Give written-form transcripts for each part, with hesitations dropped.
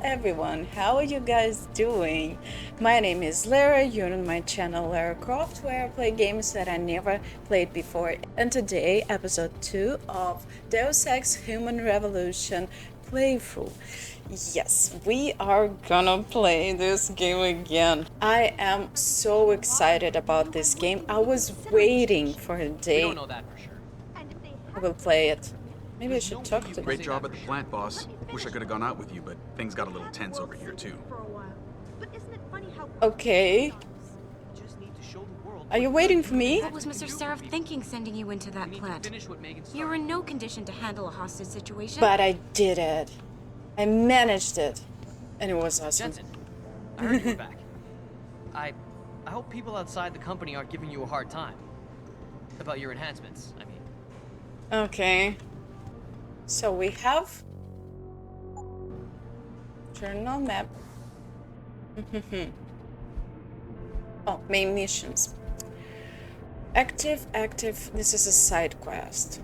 everyone, how are you guys doing? My name is Lara, you're on my channel Lara Croft, where I play games that I never played before. And today, episode 2 of Deus Ex Human Revolution playthrough. Yes, we are gonna play this game again. I am so excited about this game. I was waiting for a day. We don't know that for sure. I will play it. Maybe I should talk to them. Great job at the plant, boss. Wish I could have gone out with you, but things got a little tense over here, too. Okay. Are you waiting for me? What was Mr. Sarif thinking sending you into that plant? You were in no condition to handle a hostage situation. But I did it. I managed it. And it was awesome. Jensen, I heard you were back. I hope people outside the company aren't giving you a hard time. About your enhancements, I mean. Okay. So we have journal map. Oh, main missions. Active. This is a side quest.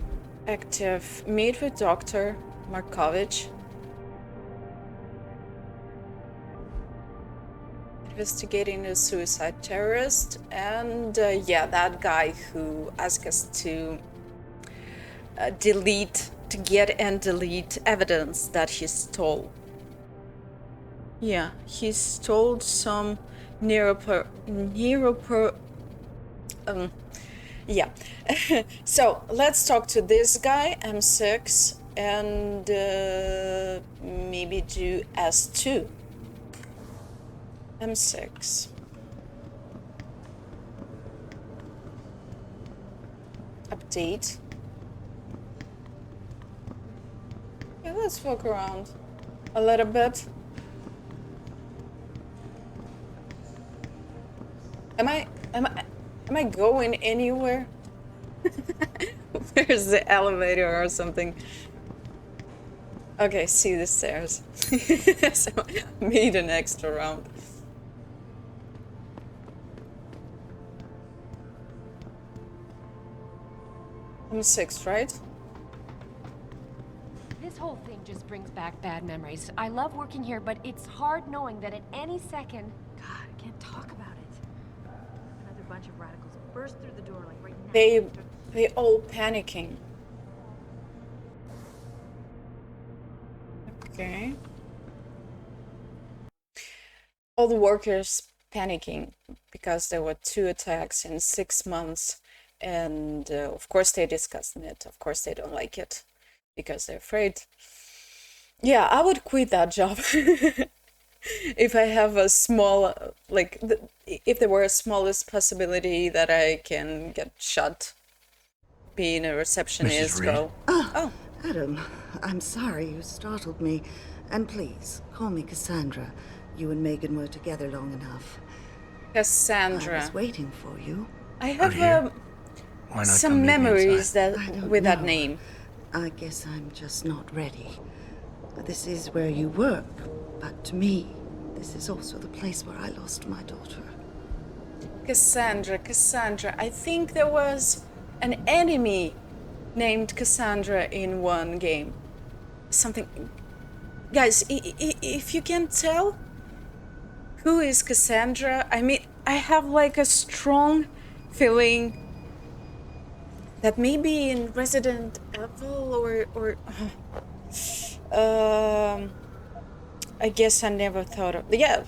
Active. Meet with Dr. Markovich. Investigating a suicide terrorist. And yeah, that guy who asked us to get and delete evidence that he stole. Yeah, he stole some yeah. So let's talk to this guy, M6, and maybe do S2. M6. Update. Yeah, let's walk around a little bit. Am I going anywhere? There's the elevator or something. Okay, see the stairs. So I made an extra round. I'm 6, right? This whole thing just brings back bad memories. I love working here, but it's hard knowing that at any second... God, I can't talk about it. Another bunch of radicals burst through the door like right now. They all panicking. Okay. All the workers panicking because there were 2 attacks in 6 months. And of course they discussed it. Of course they don't like it because they're afraid. Yeah, I would quit that job if I have a small, if there were a smallest possibility that I can get shot being a receptionist. Oh, Adam, I'm sorry you startled me. And please, call me Cassandra. You and Megan were together long enough. Cassandra. I was waiting for you. I have some memories with that name. I guess I'm just not ready. This is where you work, but to me, this is also the place where I lost my daughter. Cassandra. I think there was an enemy named Cassandra in one game. Something... Guys, if you can tell who is Cassandra, I mean, I have like a strong feeling that maybe in Resident Evil or I guess I never thought of... Yeah,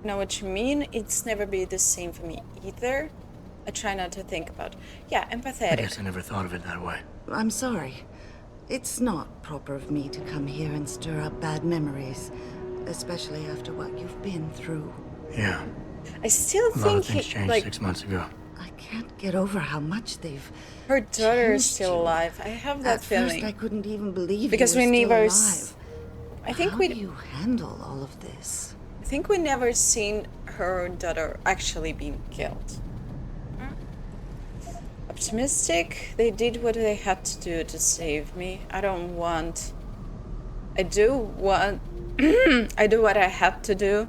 I know what you mean. It's never been the same for me either. I try not to think about... Yeah, empathetic. I guess I never thought of it that way. I'm sorry. It's not proper of me to come here and stir up bad memories, especially after what you've been through. Yeah. I still A lot think of things changed 6 months ago. I can't get over how much they've... Her daughter is changed still you. alive. I have that At feeling. first, I couldn't even believe Because you were we still never... alive. I think How we... do you handle all of this? I think we never seen her daughter actually being killed. Optimistic. They did what they had to do to save me. I don't want... I do want... I do what I had to do.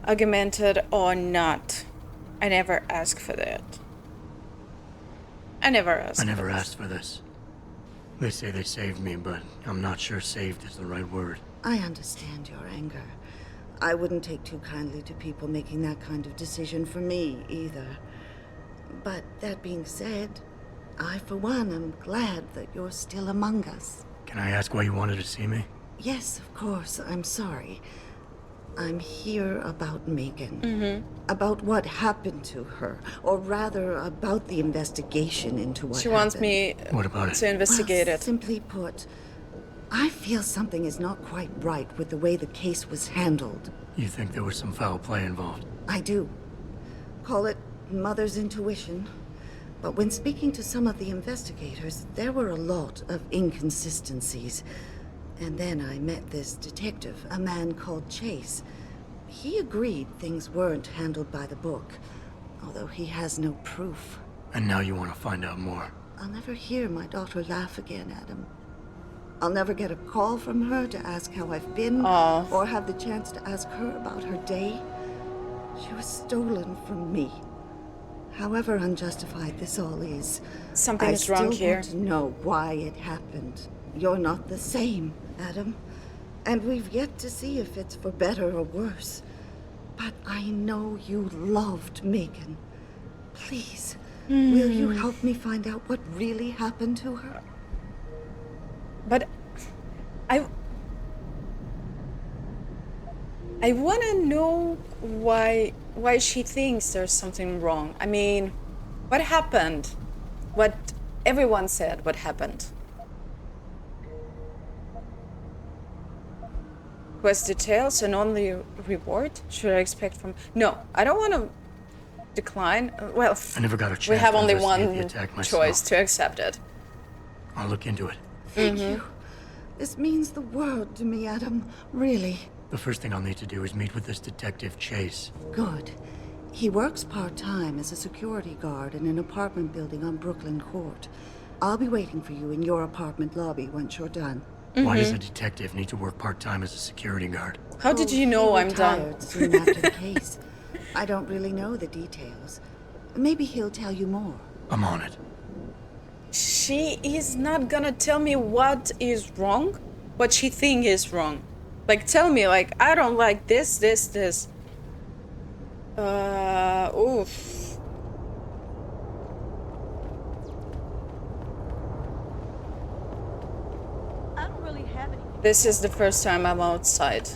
Augmented or not. I never asked for that. I never asked for this. They say they saved me, but I'm not sure saved is the right word. I understand your anger. I wouldn't take too kindly to people making that kind of decision for me, either. But that being said, I, for one, am glad that you're still among us. Can I ask why you wanted to see me? Yes, of course. I'm sorry. I'm here about Megan. About what happened to her. Or rather, about the investigation into what She happened. wants me What about to it? investigate it. Simply put, I feel something is not quite right with the way the case was handled. You think there was some foul play involved? I do. Call it mother's intuition. But when speaking to some of the investigators, there were a lot of inconsistencies. And then I met this detective, a man called Chase. He agreed things weren't handled by the book, although he has no proof. And now you want to find out more? I'll never hear my daughter laugh again, Adam. I'll never get a call from her to ask how I've been, or have the chance to ask her about her day. She was stolen from me. However unjustified this all is, Something is wrong I still here. want to know why it happened. You're not the same, Adam. And we've yet to see if it's for better or worse. But I know you loved Megan. Please, will you help me find out what really happened to her? But I want to know why she thinks there's something wrong. I mean, what happened? What everyone said what happened. Quest details and only reward? Should I expect from... No, I don't want to decline. Well, I never got a chance we have to only investigate one the attack myself. choice to accept it. I'll look into it. Thank you. This means the world to me, Adam. Really. The first thing I'll need to do is meet with this detective, Chase. Good. He works part-time as a security guard in an apartment building on Brooklyn Court. I'll be waiting for you in your apartment lobby once you're done. Why does a detective need to work part-time as a security guard? How did you know He I'm done? retired soon after the case. I don't really know the details. Maybe he'll tell you more. I'm on it. She is not gonna tell me what is wrong, what she think is wrong. Like, tell me, like, I don't like this. Oof. I don't really have any. This is the first time I'm outside.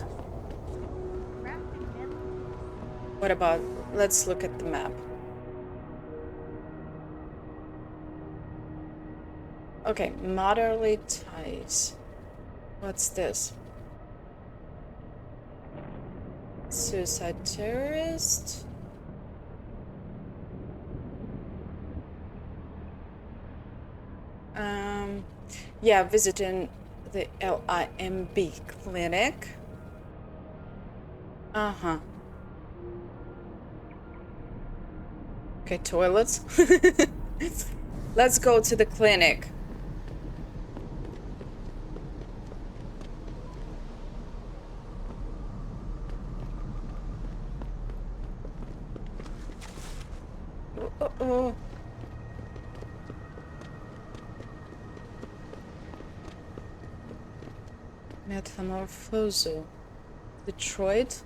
What about, let's look at the map. Okay, moderately ties. What's this? Suicide terrorist. Yeah, visiting the LIMB clinic. Uh-huh. Okay, toilets. Let's go to the clinic. Uh-oh. Metamorphoso. Detroit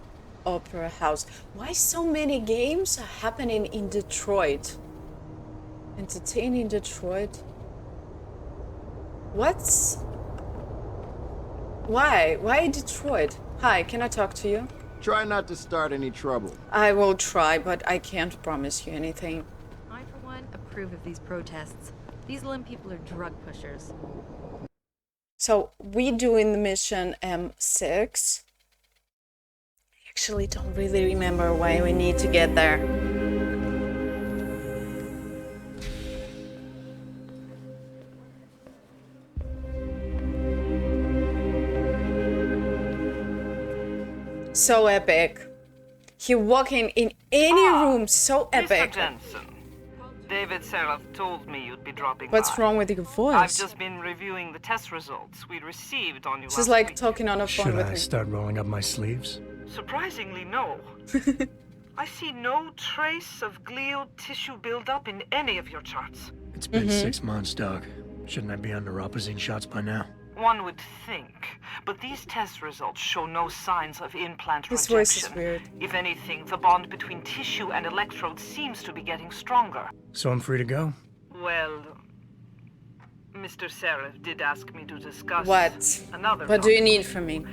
Opera House. Why so many games are happening in Detroit? Entertaining Detroit. What's... Why? Why Detroit? Hi, can I talk to you? Try not to start any trouble. I will try, but I can't promise you anything. I, for one, approve of these protests. These Lim people are drug pushers. So, we doing the mission M6. I actually don't really remember why we need to get there. So epic. He walking in any room, so epic. Mr. Jensen, David Sarif told me you'd be dropping What's by. wrong with your I've voice? just been reviewing the test results we received on you She's last like week. talking on a phone Should with I me. start rolling up my sleeves? Surprisingly, no. I see no trace of glial tissue buildup in any of your charts. It's been 6 months, Doc. Shouldn't I be on neuropozyne shots by now? One would think, but these test results show no signs of implant His rejection. voice is weird. If anything, the bond between tissue and electrode seems to be getting stronger. So I'm free to go? Well, Mr. Sarif did ask me to discuss What? another What do you topic need with from me?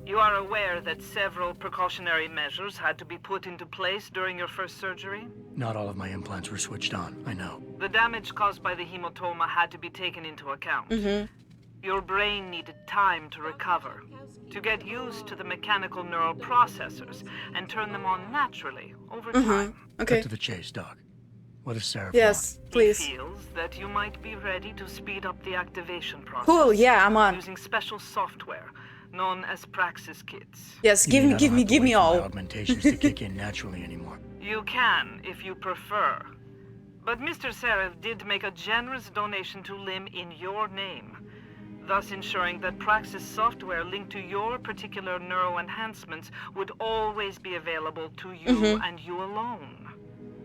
You are aware that several precautionary measures had to be put into place during your first surgery? Not all of my implants were switched on, I know. The damage caused by the hematoma had to be taken into account. Your brain needed time to recover, to get used to the mechanical neural processors and turn them on naturally over time. Okay. Cut to the chase, Doc. What does Sarif Yes, please. He feels that you might be ready to speed up the activation process. Cool, yeah, I'm on. Using special software known as Praxis kits. Yes, You mean I don't have to give me wait for my all. augmentations to kick in naturally anymore. You can, if you prefer. But Mr. Sarif did make a generous donation to LIM in your name, thus ensuring that Praxis software linked to your particular neuro enhancements would always be available to you and you alone.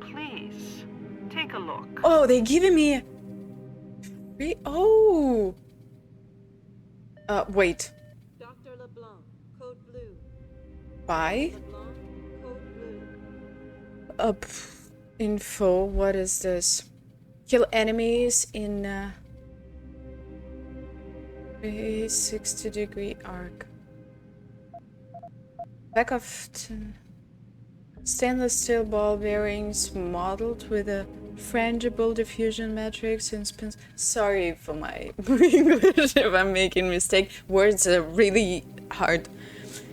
Please, take a look. Oh, they giving me free. Oh. Wait. Dr. LeBlanc, code blue. Buy. LeBlanc, code blue. Info. What is this? Kill enemies in 360-degree arc. Back of stainless steel ball bearings modeled with a frangible diffusion matrix and spins. Sorry for my English if I'm making mistake. Words are really hard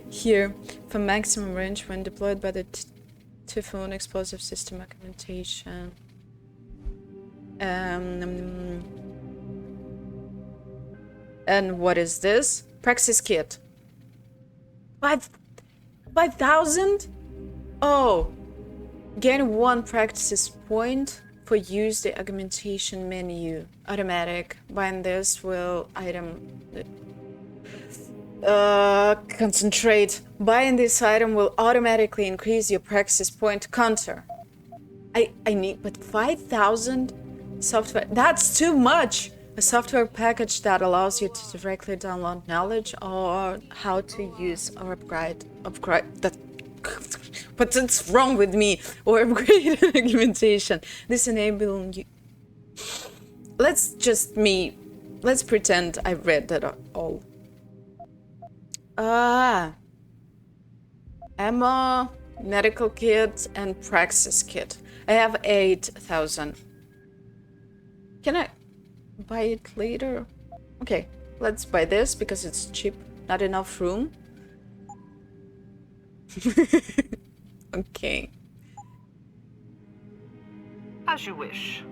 here. For maximum range when deployed by the Typhoon explosive system augmentation. And what is this? Praxis kit. 5,000? Oh. Gain 1 practice point for use the augmentation menu. Automatic. Buying this will item... concentrate. Buying this item will automatically increase your praxis point counter. I need... But 5,000 software... That's too much! A software package that allows you to directly download knowledge or how to use or upgrade that. What's wrong with me? Or upgrade augmentation. This enabling you. Let's pretend I read that all. Ammo, medical kit, and praxis kit. I have 8,000. Can I buy it later? Okay, let's buy this because it's cheap. Not enough room. Okay. As you wish.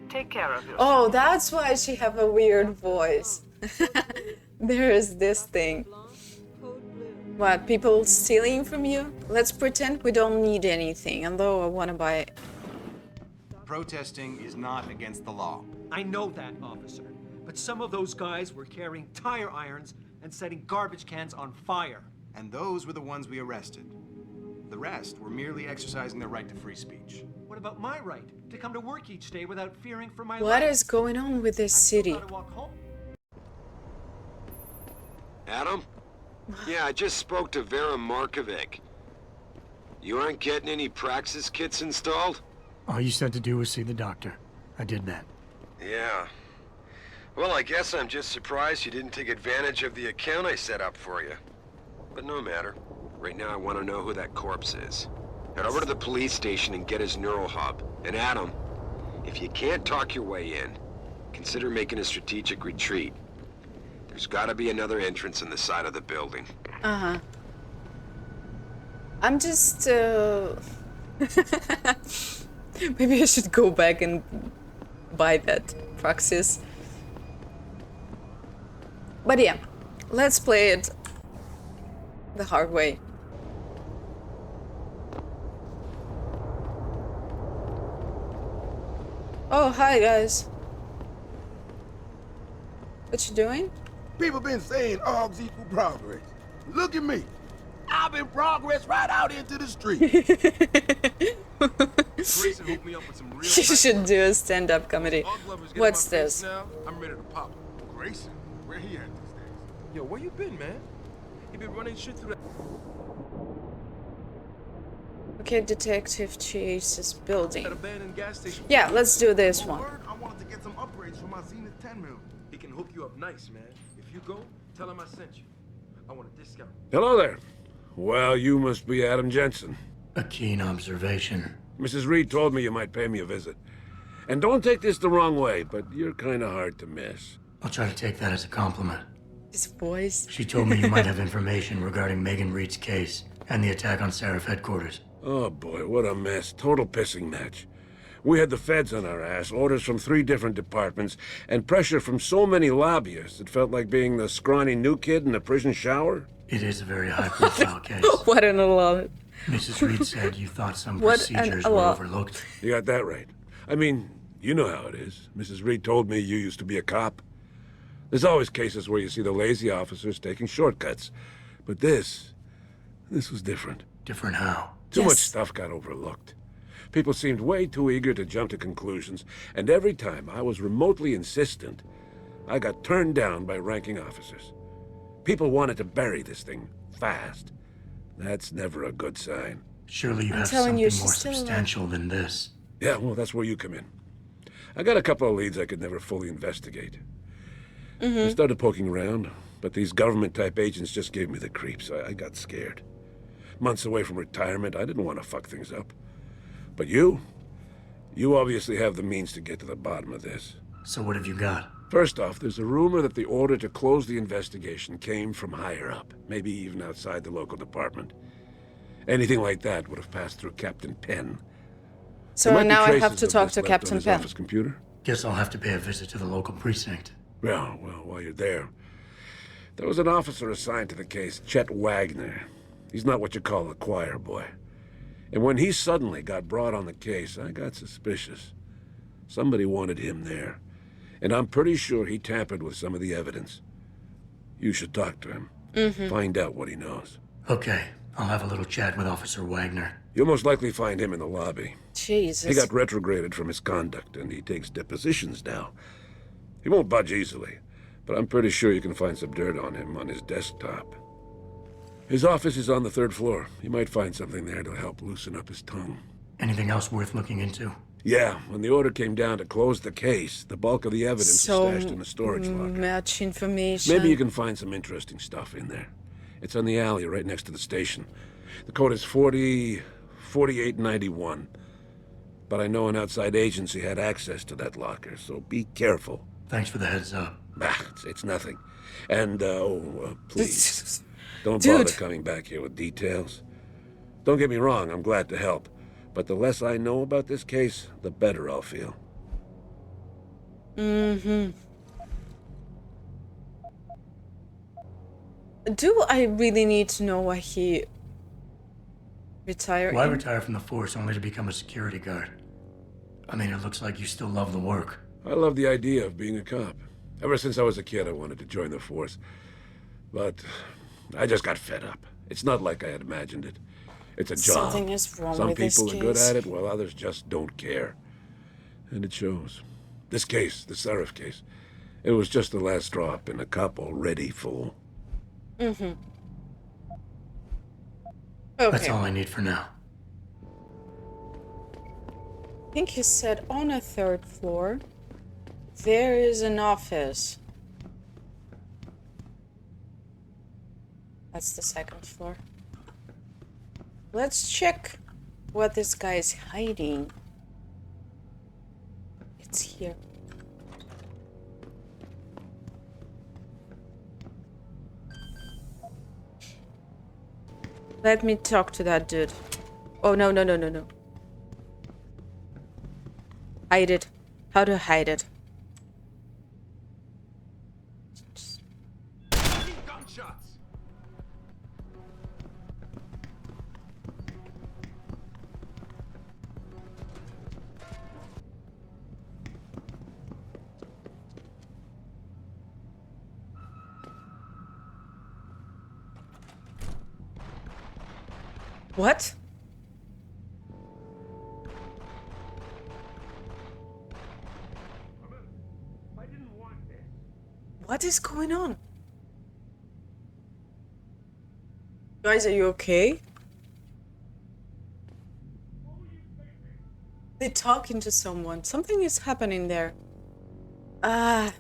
Take care of yourself. Oh, that's why she have a weird voice. There is this thing. What, people stealing from you? Let's pretend we don't need anything, although I want to buy it. Protesting is not against the law. I know that, officer. But some of those guys were carrying tire irons and setting garbage cans on fire. And those were the ones we arrested. The rest were merely exercising their right to free speech. What about my right to come to work each day without fearing for my life? What is going on with this city? Adam? Yeah, I just spoke to Vera Markovic. You aren't getting any praxis kits installed? All you said to do was see the doctor. I did that. Yeah. Well, I guess I'm just surprised you didn't take advantage of the account I set up for you. But no matter. Right now I want to know who that corpse is. Head over to the police station and get his neural hub. And Adam, if you can't talk your way in, consider making a strategic retreat. There's gotta be another entrance in the side of the building. Uh-huh. I'm just, maybe I should go back and buy that Praxis. But yeah, let's play it the hard way. Oh, hi guys. What you doing? People been saying odds equal progress. Look at me. I've been progress right out into the street. Grayson hooked me up with some real You should do a stand-up comedy. What's this? I'm ready to pop. Grayson? Where he at? Yo, where you been, man? You been running shit through that... Okay, detective chases building. that abandoned gas station. Yeah, let's do this one. I wanted to get some upgrades for my Zenith 10 mil. He can hook you up nice, man. If you go, tell him I sent you. I want a discount. Hello there. Well, you must be Adam Jensen. A keen observation. Mrs. Reed told me you might pay me a visit. And don't take this the wrong way, but you're kind of hard to miss. I'll try to take that as a compliment. His voice. She told me you might have information regarding Megan Reed's case and the attack on Sarif headquarters. Oh boy, what a mess. Total pissing match. We had the feds on our ass, orders from 3 different departments, and pressure from so many lobbyists it felt like being the scrawny new kid in a prison shower. It is a very high-profile case. What an allot. Mrs. Reed said you thought some What procedures an were allot. overlooked. You got that right. I mean, you know how it is. Mrs. Reed told me you used to be a cop. There's always cases where you see the lazy officers taking shortcuts. But this was different. Different how? Too much stuff got overlooked. People seemed way too eager to jump to conclusions, and every time I was remotely insistent, I got turned down by ranking officers. People wanted to bury this thing fast. That's never a good sign. Surely you I'm have telling something you, more she's still alive. substantial than this. Yeah, well, that's where you come in. I got a couple of leads I could never fully investigate. I started poking around, but these government-type agents just gave me the creeps. I got scared. Months away from retirement, I didn't want to fuck things up. But you obviously have the means to get to the bottom of this. So what have you got? First off, there's a rumor that the order to close the investigation came from higher up, maybe even outside the local department. Anything like that would have passed through Captain Penn. So now I have to talk to Captain Penn. Office computer. Guess I'll have to pay a visit to the local precinct. Well, while you're there, there was an officer assigned to the case, Chet Wagner. He's not what you call a choir boy. And when he suddenly got brought on the case, I got suspicious. Somebody wanted him there. And I'm pretty sure he tampered with some of the evidence. You should talk to him. Find out what he knows. Okay, I'll have a little chat with Officer Wagner. You'll most likely find him in the lobby. Jesus. He got retrograded from his conduct, and he takes depositions now. He won't budge easily, but I'm pretty sure you can find some dirt on him on his desktop. His office is on the 3rd floor. You might find something there to help loosen up his tongue. Anything else worth looking into? Yeah, when the order came down to close the case, the bulk of the evidence was stashed in the storage locker. Much information. Maybe you can find some interesting stuff in there. It's on the alley right next to the station. The code is 4891. But I know an outside agency had access to that locker, so be careful. Thanks for the heads up. It's nothing. And, please, don't Dude. bother coming back here with details. Don't get me wrong, I'm glad to help. But the less I know about this case, the better I'll feel. Do I really need to know why he retired? Why retire from the force only to become a security guard? I mean, it looks like you still love the work. I love the idea of being a cop. Ever since I was a kid, I wanted to join the force. But I just got fed up. It's not like I had imagined it. It's a job. Something is wrong Some with this people are good case. at it, while others just don't care. And it shows. This case, the Sarif case, it was just the last drop in a cup already full. Okay. That's all I need for now. I think he said on a 3rd floor, there is an office. That's the 2nd floor. Let's check what this guy is hiding. It's here. Let me talk to that dude. Oh, no. Hide it. How to hide it. Gunshots! What? I didn't want this. What is going on? Guys, are you okay? They're talking to someone. Something is happening there. Ah.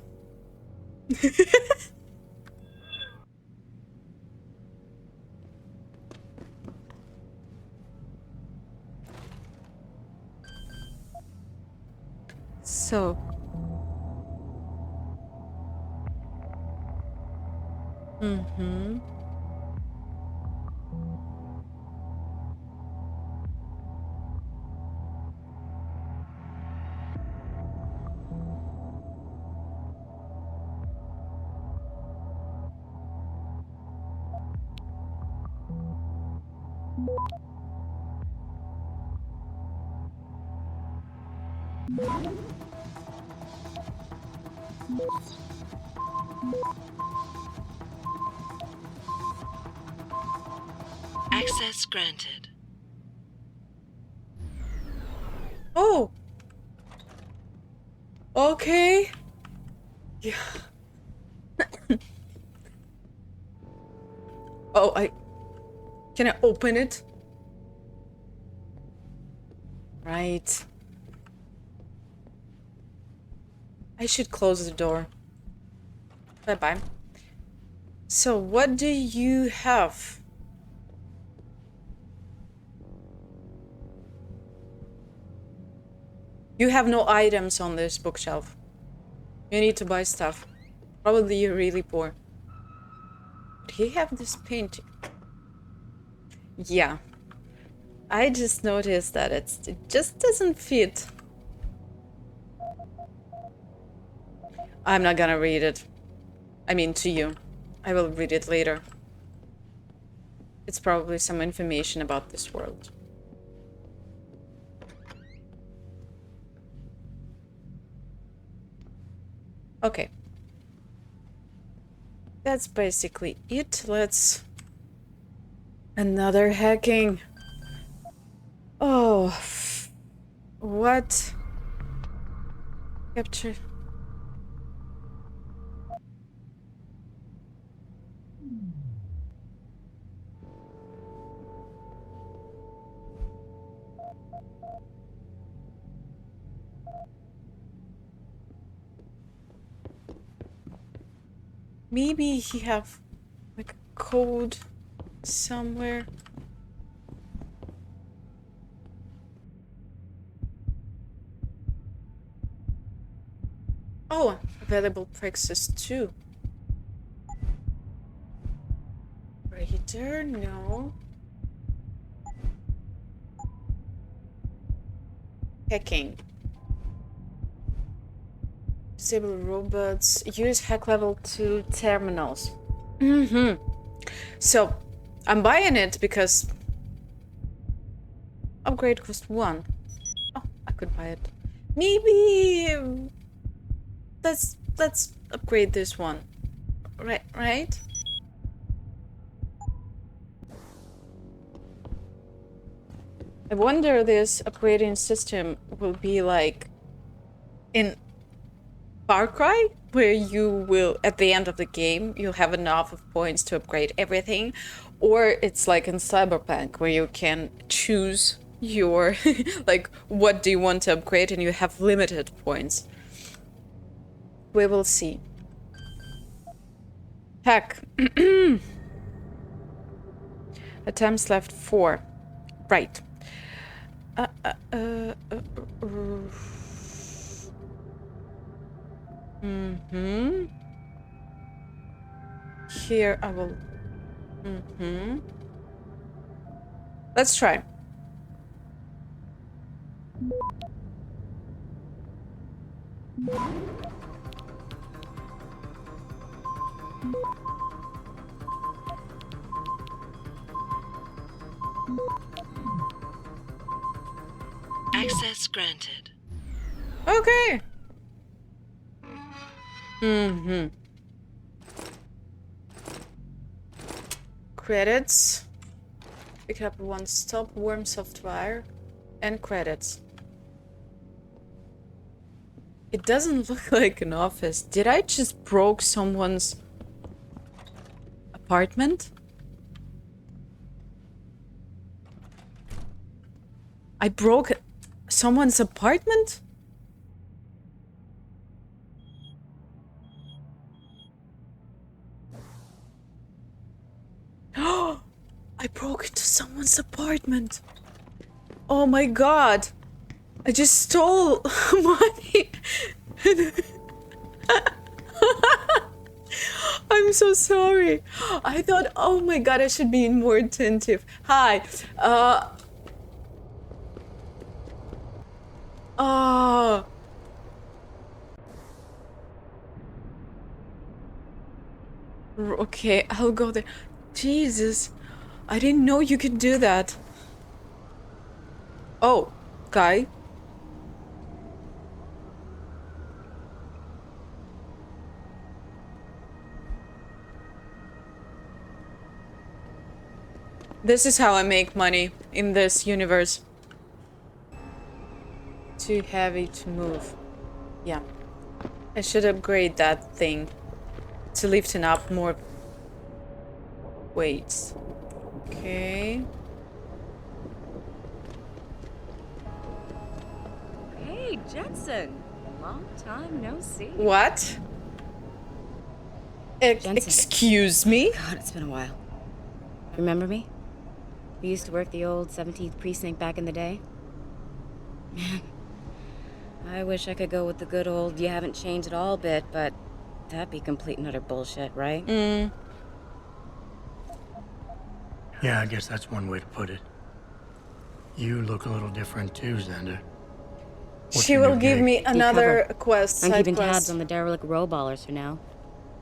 So. Mm-hmm. Access granted. Oh. Okay. Yeah. Oh, can I open it? Right. I should close the door. Bye-bye. So, what do you have? You have no items on this bookshelf. You need to buy stuff. Probably you're really poor. But he have this painting. Yeah. I just noticed that it just doesn't fit. I'm not gonna read it. I mean, to you. I will read it later. It's probably some information about this world. Okay. That's basically it. Let's... Another hacking. Oh. What? Capture... Maybe he have like a code somewhere. Oh, available praxis too. Reader, no. Hacking. Disable robots. Use hack level 2 terminals. Mm-hmm. So, I'm buying it because upgrade cost 1. Oh, I could buy it. Maybe let's upgrade this one. Right? I wonder this upgrading system will be like in Far Cry, where you will, at the end of the game, you'll have enough of points to upgrade everything, or it's like in Cyberpunk, where you can choose your, like, what do you want to upgrade, and you have limited points. We will see. Heck. Attempts left 4. Right. Mm-hmm. Here I will... Mm-hmm. Let's try. Access granted. Okay. Mm-hmm. Credits. Pick up one stop worm software and credits. It doesn't look like an office. Did I just broke someone's apartment? I broke someone's apartment? Oh, I broke into someone's apartment. Oh my god. I just stole money. I'm so sorry. I thought, oh my god, I should be more attentive. Hi. Oh. Okay, I'll go there. Jesus. I didn't know you could do that. Oh, guy. This is how I make money in this universe. Too heavy to move. Yeah. I should upgrade that thing to lifting up more weights. Okay. Hey, Jensen. Long time no see. What? Excuse me? God, it's been a while. Remember me? We used to work the old 17th precinct back in the day. Man, I wish I could go with the good old you haven't changed at all bit, but that'd be complete and utter bullshit, right? Yeah, I guess that's one way to put it. You look a little different too, Xander. She will give me another quest. I'm keeping tabs on the derelict row ballers for now.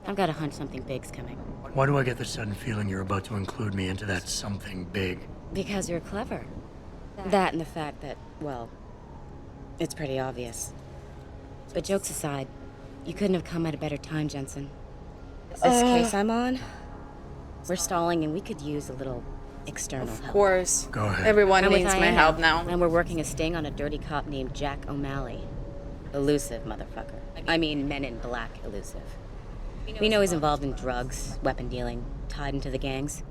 I've got a hunch something big's coming. Why do I get the sudden feeling you're about to include me into that something big? Because you're clever. That and the fact that, well, it's pretty obvious. But jokes aside, you couldn't have come at a better time, Jensen. This case I'm on, we're stalling and we could use a little external help. Of course. Go ahead. Everyone needs my help now. And we're working a sting on a dirty cop named Jack O'Malley. Elusive motherfucker. I mean, Men in Black elusive. We know he's involved in drugs, weapon dealing, tied into the gangs.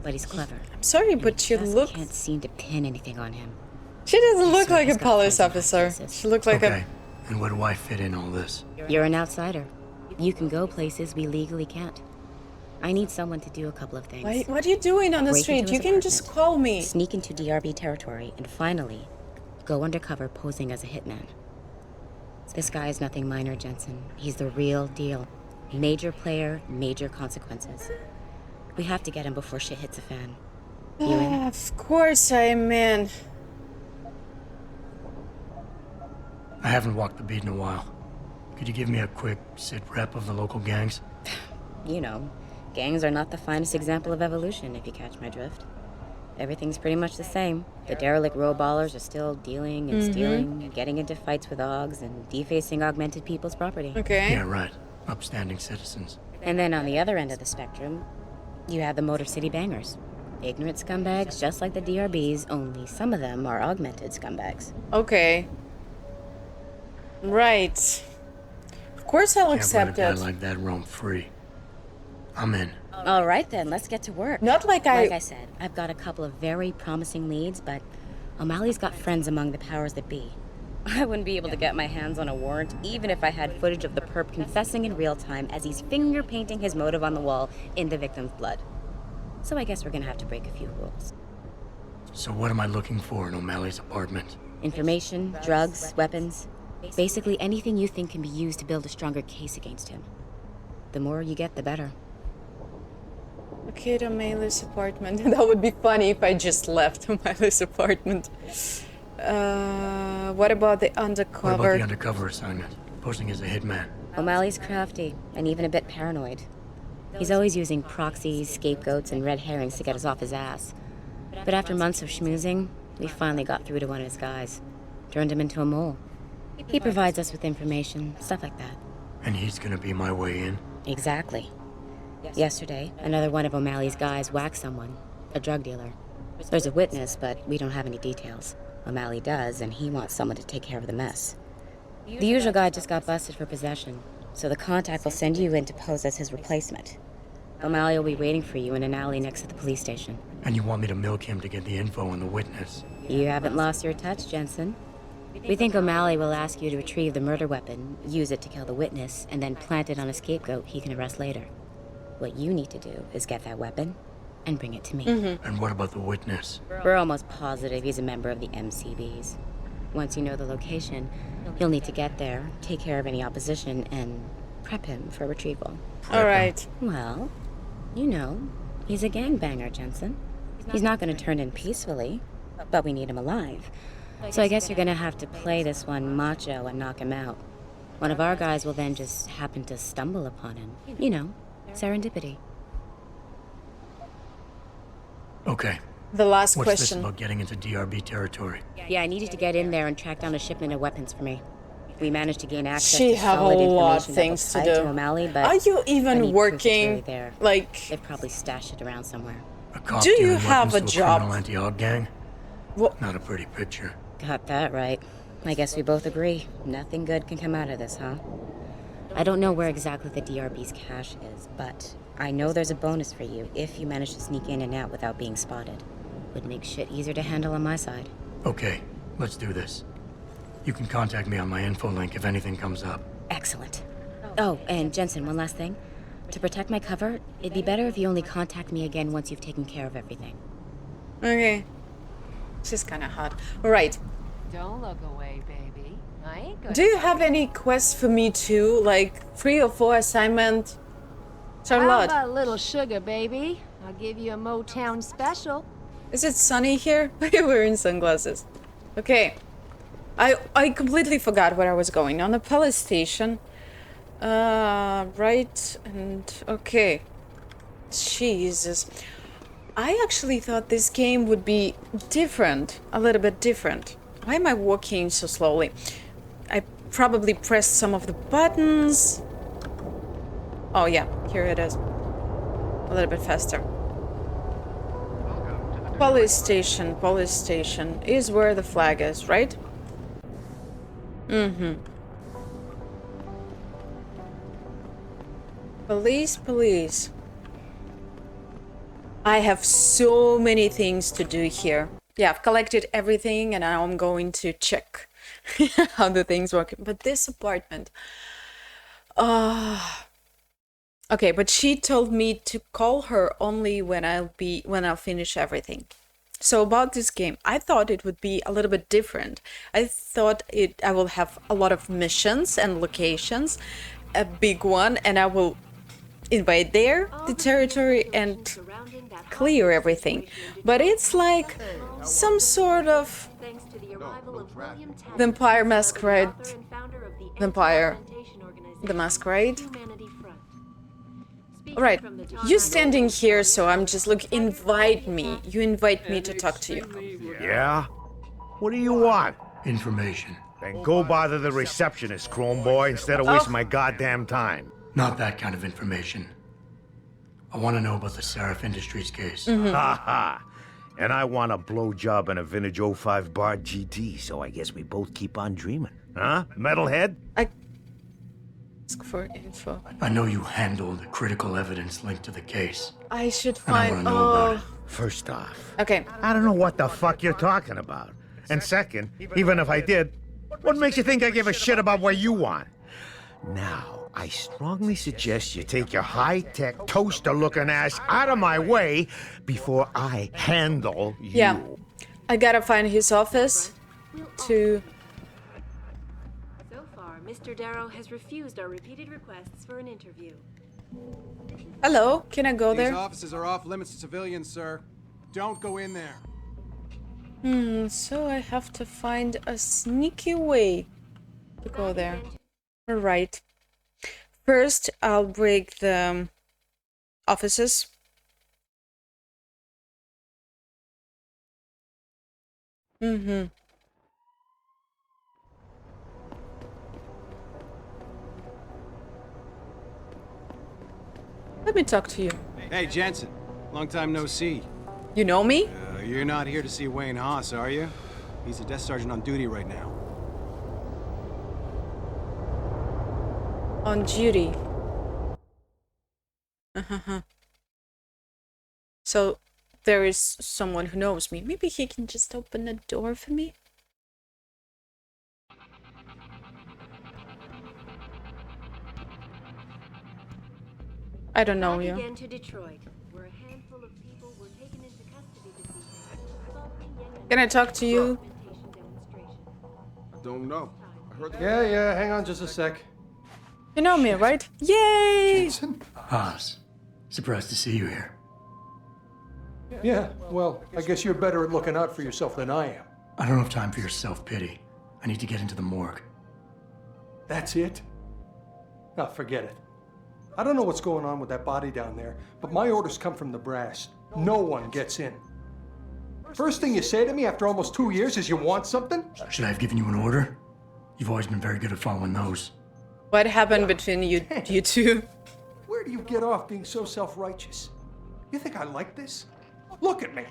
But he's clever. I'm sorry, but you look... can't seem to pin anything on him. She doesn't look like a police officer. She looks like a... And where do I fit in all this? You're an outsider. You can go places we legally can't. I need someone to do a couple of things. What are you doing on the Break street? into You his can just call me. Sneak into DRB territory, and finally, go undercover posing as a hitman. This guy is nothing minor, Jensen. He's the real deal. Major player, major consequences. We have to get him before shit hits the fan. You in? Of course I'm in. I haven't walked the beat in a while. Could you give me a quick sit rep of the local gangs? You know, gangs are not the finest example of evolution, if you catch my drift. Everything's pretty much the same. The derelict row ballers are still dealing and stealing, getting into fights with OGs, and defacing augmented people's property. Okay. Yeah, right. Upstanding citizens. And then on the other end of the spectrum, you have the Motor City Bangers. Ignorant scumbags just like the DRBs, only some of them are augmented scumbags. Okay. Right. Of course I'll accept Can't let a it. guy like that roam free. I'm in. All right then, let's get to work. Not like Like I said, I've got a couple of very promising leads, but O'Malley's got friends among the powers that be. I wouldn't be able to get my hands on a warrant, even if I had footage of the perp confessing in real time as he's finger painting his motive on the wall in the victim's blood. So I guess we're gonna have to break a few rules. So what am I looking for in O'Malley's apartment? Information, drugs, weapons, basically anything you think can be used to build a stronger case against him. The more you get, the better. Okay, to O'Malley's apartment. That would be funny if I just left O'Malley's apartment. What about the undercover? What about the undercover assignment? Posing as a hitman. O'Malley's crafty, and even a bit paranoid. He's always using proxies, scapegoats, and red herrings to get us off his ass. But after months of schmoozing, we finally got through to one of his guys. Turned him into a mole. He provides us with information, stuff like that. And he's gonna be my way in? Exactly. Yesterday, another one of O'Malley's guys whacked someone, a drug dealer. There's a witness, but we don't have any details. O'Malley does, and he wants someone to take care of the mess. The usual guy just got busted for possession, so the contact will send you in to pose as his replacement. O'Malley will be waiting for you in an alley next to the police station. And you want me to milk him to get the info on the witness? You haven't lost your touch, Jensen. We think O'Malley will ask you to retrieve the murder weapon, use it to kill the witness, and then plant it on a scapegoat he can arrest later. What you need to do is get that weapon and bring it to me. And what about the witness? We're almost positive he's a member of the MCBs. Once you know the location, you'll need to get there, take care of any opposition, and prep him for retrieval. All right. Well, you know, he's a gangbanger, Jensen. He's not going to turn in peacefully, but we need him alive. So I guess you're going to have to play this one macho and knock him out. One of our guys will then just happen to stumble upon him. You know, serendipity. Okay. The last What's this question. about getting into DRB territory? Yeah, I need you to get in there and track down a shipment of weapons for me. We managed to gain access She to have a solid lot of information things that to was tied do. to O'Malley, but Are you I even need proof it's working? really there. Like, They've probably stashed it around somewhere. A cop Do you dealing have weapons a to job? criminal anti-hog gang? What? Not a pretty picture. Got that right. I guess we both agree. Nothing good can come out of this, huh? I don't know where exactly the DRB's cache is, but I know there's a bonus for you if you manage to sneak in and out without being spotted. Would make shit easier to handle on my side. Okay, let's do this. You can contact me on my info link if anything comes up. Excellent. Oh, and Jensen, one last thing. To protect my cover, it'd be better if you only contact me again once you've taken care of everything. Okay. She's kind of hot. All right. Don't look away, baby. I ain't good. Do you have any quests for me too? Like 3 or 4 assignment? How Charlotte. about a little sugar, baby? I'll give you a Motown special. Is it sunny here? Why are you wearing sunglasses? Okay. I completely forgot where I was going. On the police station. Right, and okay. Jesus. I actually thought this game would be different. A little bit different. Why am I walking so slowly? I probably pressed some of the buttons. Oh yeah, here it is. A little bit faster. Police station is where the flag is, right? Police. I have so many things to do here. Yeah, I've collected everything and now I'm going to check how the things work. But this apartment... Okay, but she told me to call her only when I'll finish everything. So about this game, I thought it would be a little bit different. I thought I will have a lot of missions and locations, a big one, and I will invade the territory and clear everything. But it's like some sort of Vampire Masquerade. Vampire the Masquerade. Alright, you standing here, so I'm just invite me. You invite me to talk to you. Yeah? What do you want? Information. Then go bother the receptionist, Chrome Boy, instead of wasting my goddamn time. Not that kind of information. I want to know about the Sarif Industries case. Ha ha! And I want a blowjob and a vintage '05 Bard GT, so I guess we both keep on dreaming. Huh, metalhead? Ask for info. I know you handled critical evidence linked to the case. I should And I find... want to know about it. First off, Okay. I don't know what the fuck you're talking about. And second, even if I did, what makes you think I give a shit about what you want? Now, I strongly suggest you take your high-tech, toaster-looking ass out of my way before I handle you. Yeah. I gotta find his office to... So far, Mr. Darrow has refused our repeated requests for an interview. Hello, can I go These there? offices are off limits to civilians, sir. Don't go in there. So I have to find a sneaky way to go there. Alright. First, I'll break the offices. Let me talk to you. Hey, Jensen. Long time no see. You know me? You're not here to see Wayne Haas, are you? He's a desk sergeant on duty right now. On duty. So, there is someone who knows me. Maybe he can just open a door for me? I don't know you. Again to Detroit, where a handful of people were taken into custody this evening. Can I talk to you? I don't know. I heard Yeah, hang on just a sec. You know me, right? Yay! Haas, surprised to see you here. Yeah, well, I guess you're better at looking out for yourself than I am. I don't have time for your self-pity. I need to get into the morgue. That's it? No, forget it. I don't know what's going on with that body down there, but my orders come from the brass. No one gets in. First thing you say to me after almost 2 years is you want something? Should I have given you an order? You've always been very good at following those. What happened between you two? Where do you get off being so self-righteous? You think I like this? Look at me.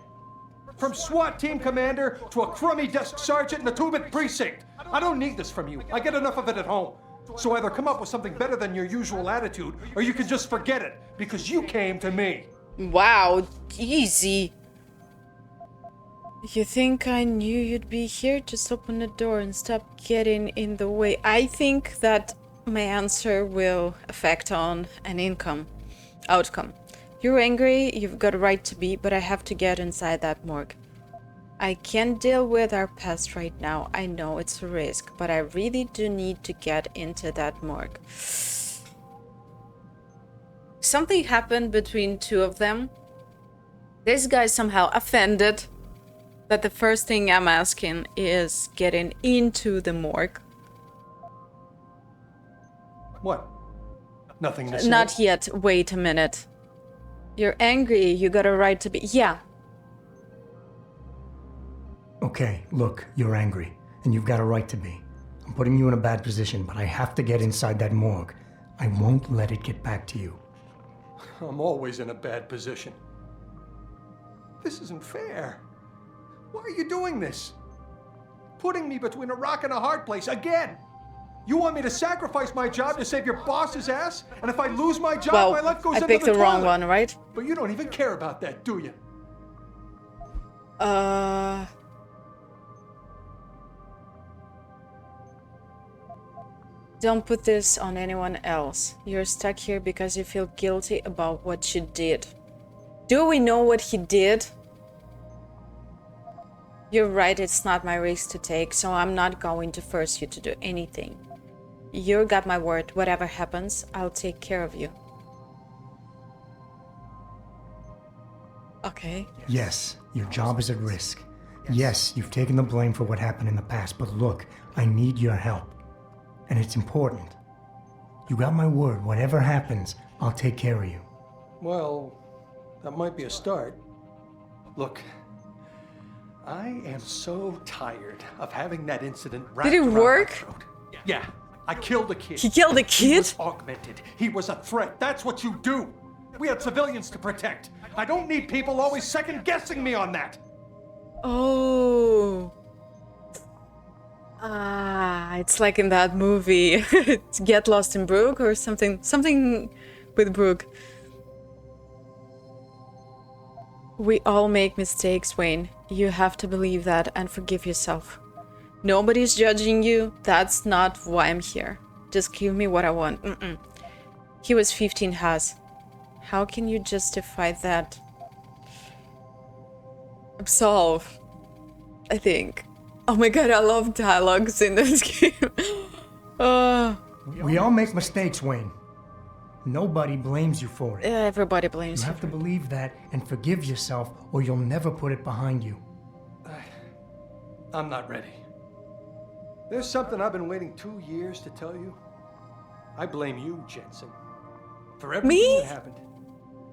From SWAT team commander to a crummy desk sergeant in the 2-bit precinct. I don't need this from you. I get enough of it at home. So either come up with something better than your usual attitude, or you can just forget it, because you came to me. Wow, easy. You think I knew you'd be here? Just open the door and stop getting in the way. I think that my answer will affect on an outcome. You're angry, you've got a right to be, but I have to get inside that morgue. I can't deal with our past right now. I know it's a risk, but I really do need to get into that morgue. Something happened between two of them. This guy's somehow offended that the first thing I'm asking is getting into the morgue. What? Nothing to say? Not yet. Wait a minute. You're angry. You got a right to be... Yeah. Okay, look, you're angry, and you've got a right to be. I'm putting you in a bad position, but I have to get inside that morgue. I won't let it get back to you. I'm always in a bad position. This isn't fair. Why are you doing this? Putting me between a rock and a hard place again. You want me to sacrifice my job to save your boss's ass? And if I lose my job, my life goes into the toilet. I picked the wrong one, right? But you don't even care about that, do you? Don't put this on anyone else. You're stuck here because you feel guilty about what you did. Do we know what he did? You're right, it's not my risk to take, so I'm not going to force you to do anything. You got my word. Whatever happens, I'll take care of you. Okay. Yes, your job is at risk. Yes, you've taken the blame for what happened in the past, but look, I need your help. And it's important. You got my word. Whatever happens, I'll take care of you. Well, that might be a start. Look, I am so tired of having that incident wrapped Did it around my work? throat. Yeah, I killed a kid. He killed a kid? He was augmented. He was a threat. That's what you do. We had civilians to protect. I don't need people always second-guessing me on that. Oh. It's like in that movie, Get Lost in Brooke or something. Something with Brooke. We all make mistakes, Wayne. You have to believe that and forgive yourself. Nobody's judging you. That's not why I'm here. Just give me what I want. He was 15, Haas. How can you justify that? Absolve, I think. Oh my god, I love dialogues in this game. We all make mistakes, Wayne. Nobody blames you for it. Everybody blames you. You have to believe that and forgive yourself, or you'll never put it behind you. I'm not ready. There's something I've been waiting 2 years to tell you. I blame you, Jensen, for everything that happened.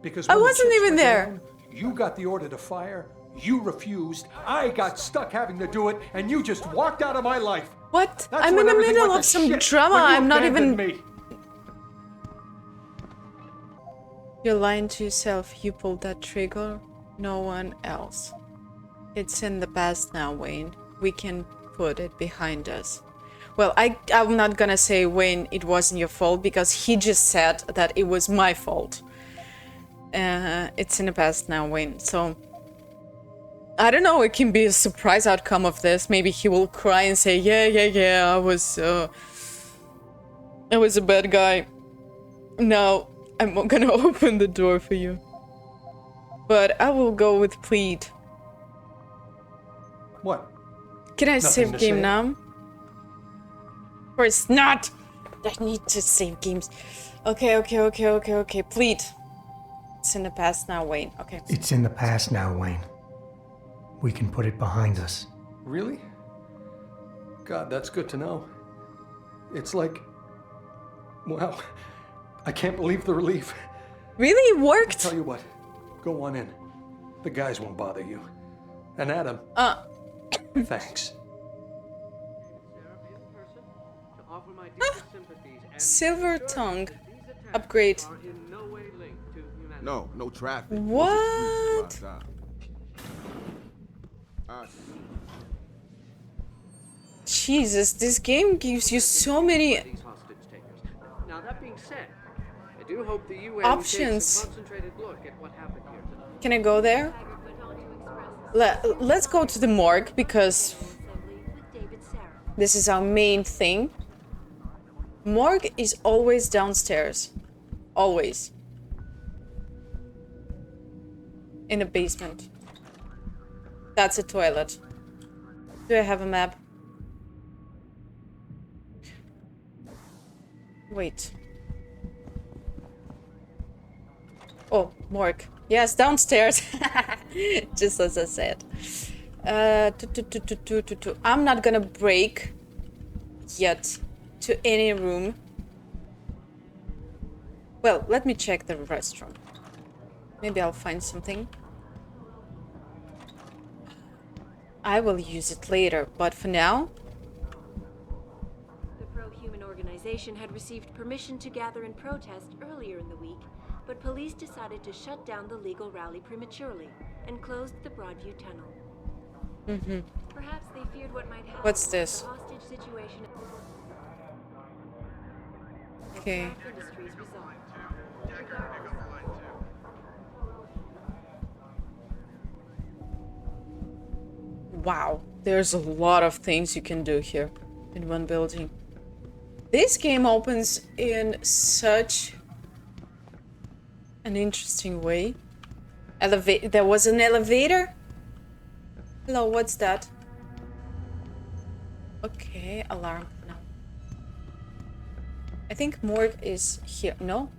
Because I wasn't even there. Down, you got the order to fire. You refused. I got stuck having to do it, and you just walked out of my life. What? That's I'm in the middle of some drama. I'm not even. Me. You're lying to yourself. You pulled that trigger. No one else. It's in the past now, Wayne. We can put it behind us. Well, I'm not gonna say, Wayne, it wasn't your fault, because he just said that it was my fault. It's in the past now, Wayne. So I don't know, it can be a surprise outcome of this. Maybe he will cry and say, yeah, I was a bad guy. No, I'm not gonna open the door for you. But I will go with plead. What? Can I Nothing save to game say? now? Of course not! I need to save games. Okay. Plead. It's in the past now, Wayne. Okay. It's in the past now, Wayne. We can put it behind us. Really? God, that's good to know. It's like... Wow. I can't believe the relief. Really? It worked? Tell you what. Go on in. The guys won't bother you. And Adam. Thanks. Silver tongue. Upgrade. No traffic. What? Jesus, this game gives you so many Now that being said, I do hope the UN options. takes a concentrated look at what happened here tonight. Can I go there? Let's go to the morgue because this is our main thing. Morgue is always downstairs. Always. In a basement. That's a toilet. Do I have a map? Wait. Oh, morgue. Yes, downstairs. Just as I said. I'm not gonna break yet to any room. Well, let me check the restroom. Maybe I'll find something. I will use it later, but for now... The pro-human organization had received permission to gather in protest earlier in the week, but police decided to shut down the legal rally prematurely and closed the Broadview Tunnel. Perhaps they feared what might happen. What's this? The hostage situation. Okay. Sarif Industries resolved. Wow, there's a lot of things you can do here in one building. This game opens in such an interesting way. There was an elevator? Hello, what's that? Okay, alarm. No. I think morgue is here. No?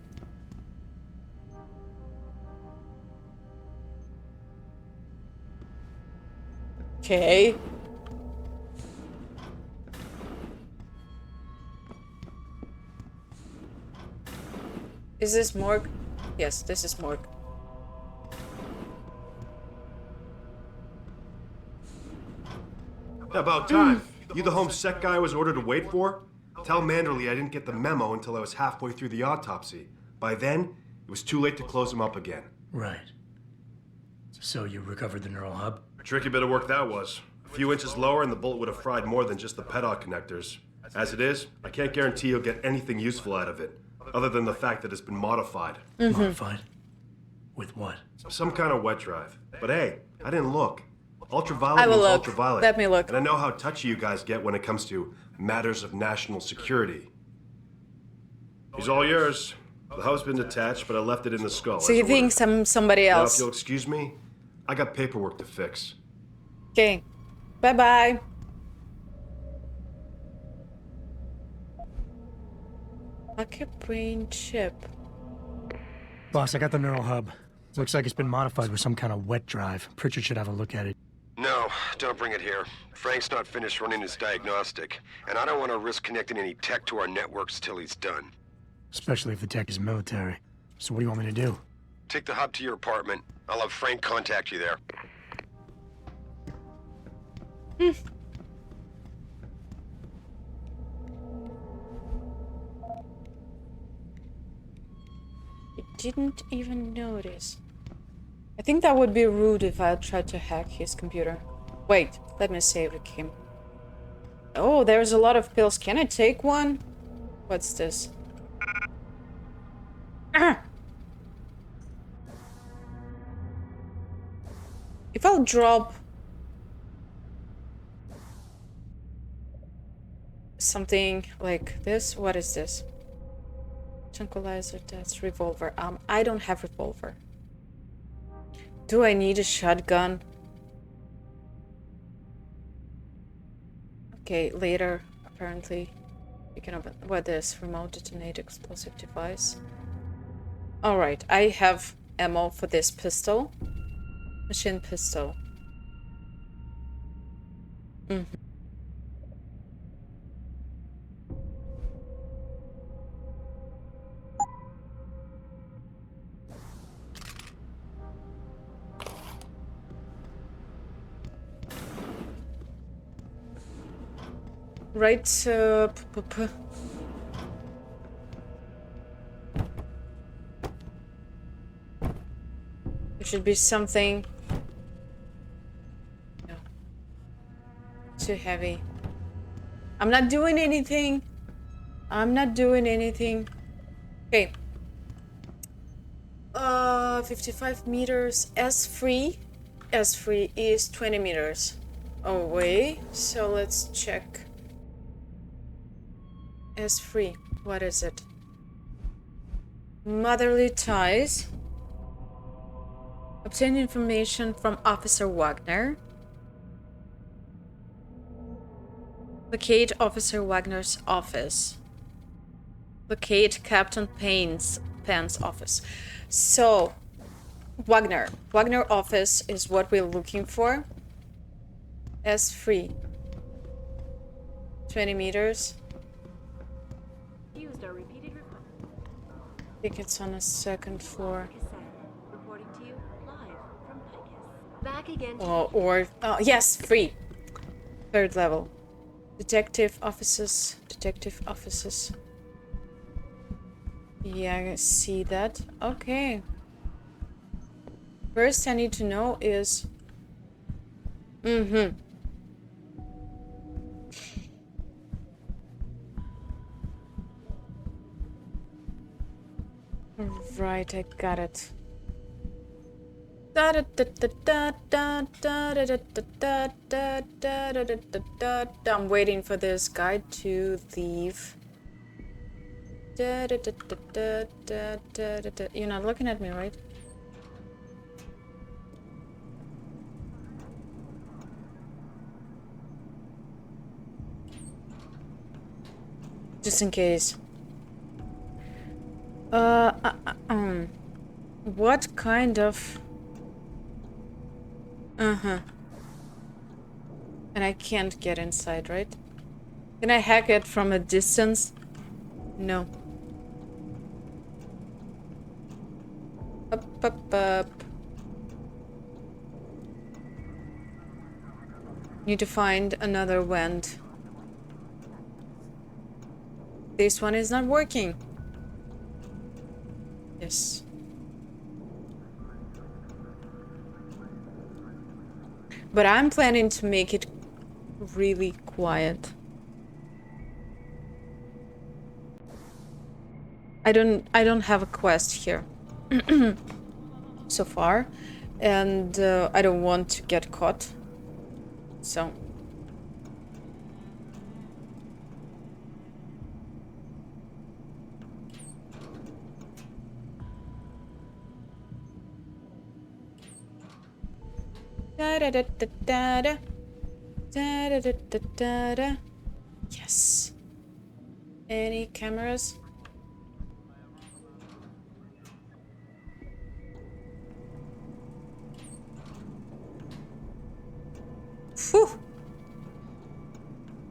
Okay. Is this morgue? Yes, this is morgue. About time. You the home sec guy I was ordered to wait for? Tell Manderley I didn't get the memo until I was halfway through the autopsy. By then, it was too late to close him up again. Right. So you recovered the neural hub? Tricky bit of work that was. A few inches lower and the bullet would have fried more than just the pedal connectors. As it is, I can't guarantee you'll get anything useful out of it, other than the fact that it's been modified. Modified? With what? Some kind of wet drive. But hey, I didn't look. Ultraviolet I will means look. ultraviolet. Let me look. And I know how touchy you guys get when it comes to matters of national security. He's all yours. The hub's been detached, but I left it in the skull. So you think somebody Now, else? if you'll excuse me, I got paperwork to fix. Okay. Bye-bye. Pocket brain chip. Boss, I got the neural hub. Looks like it's been modified with some kind of wet drive. Pritchard should have a look at it. No, don't bring it here. Frank's not finished running his diagnostic, and I don't want to risk connecting any tech to our networks till he's done. Especially if the tech is military. So what do you want me to do? Take the hub to your apartment. I'll have Frank contact you there. I didn't even notice. I think that would be rude if I tried to hack his computer. Wait, let me save the game. Oh, there's a lot of pills. Can I take one? What's this? If I'll drop something like this. What is this? Tranquilizer test, revolver. I don't have revolver. Do I need a shotgun? Okay, later, apparently. You can open what is remote detonate explosive device. Alright, I have ammo for this pistol. Machine pistol. Right, it should be something. No. Too heavy. I'm not doing anything. I'm not doing anything. Okay. 55 meters. S3 is 20 meters away. So let's check. S3. What is it? Motherly ties. Obtain information from Officer Wagner. Locate Officer Wagner's office. Locate Captain Penn's office. So, Wagner office is what we're looking for. S3. 20 meters. Used our repeated request. I think it's on the second floor. Reporting to you live from Pecos. Back again. Yes, free. Third level. Detective offices. Yeah, I see that. Okay. First I need to know is... Right, I got it. I'm waiting for this guy to leave. You're not looking at me, right? Just in case. What kind of... And I can't get inside, right? Can I hack it from a distance? No. Up. Need to find another vent. This one is not working. Yes. But I'm planning to make it really quiet. I don't have a quest here so far, and I don't want to get caught. So yes. Any cameras? Phew.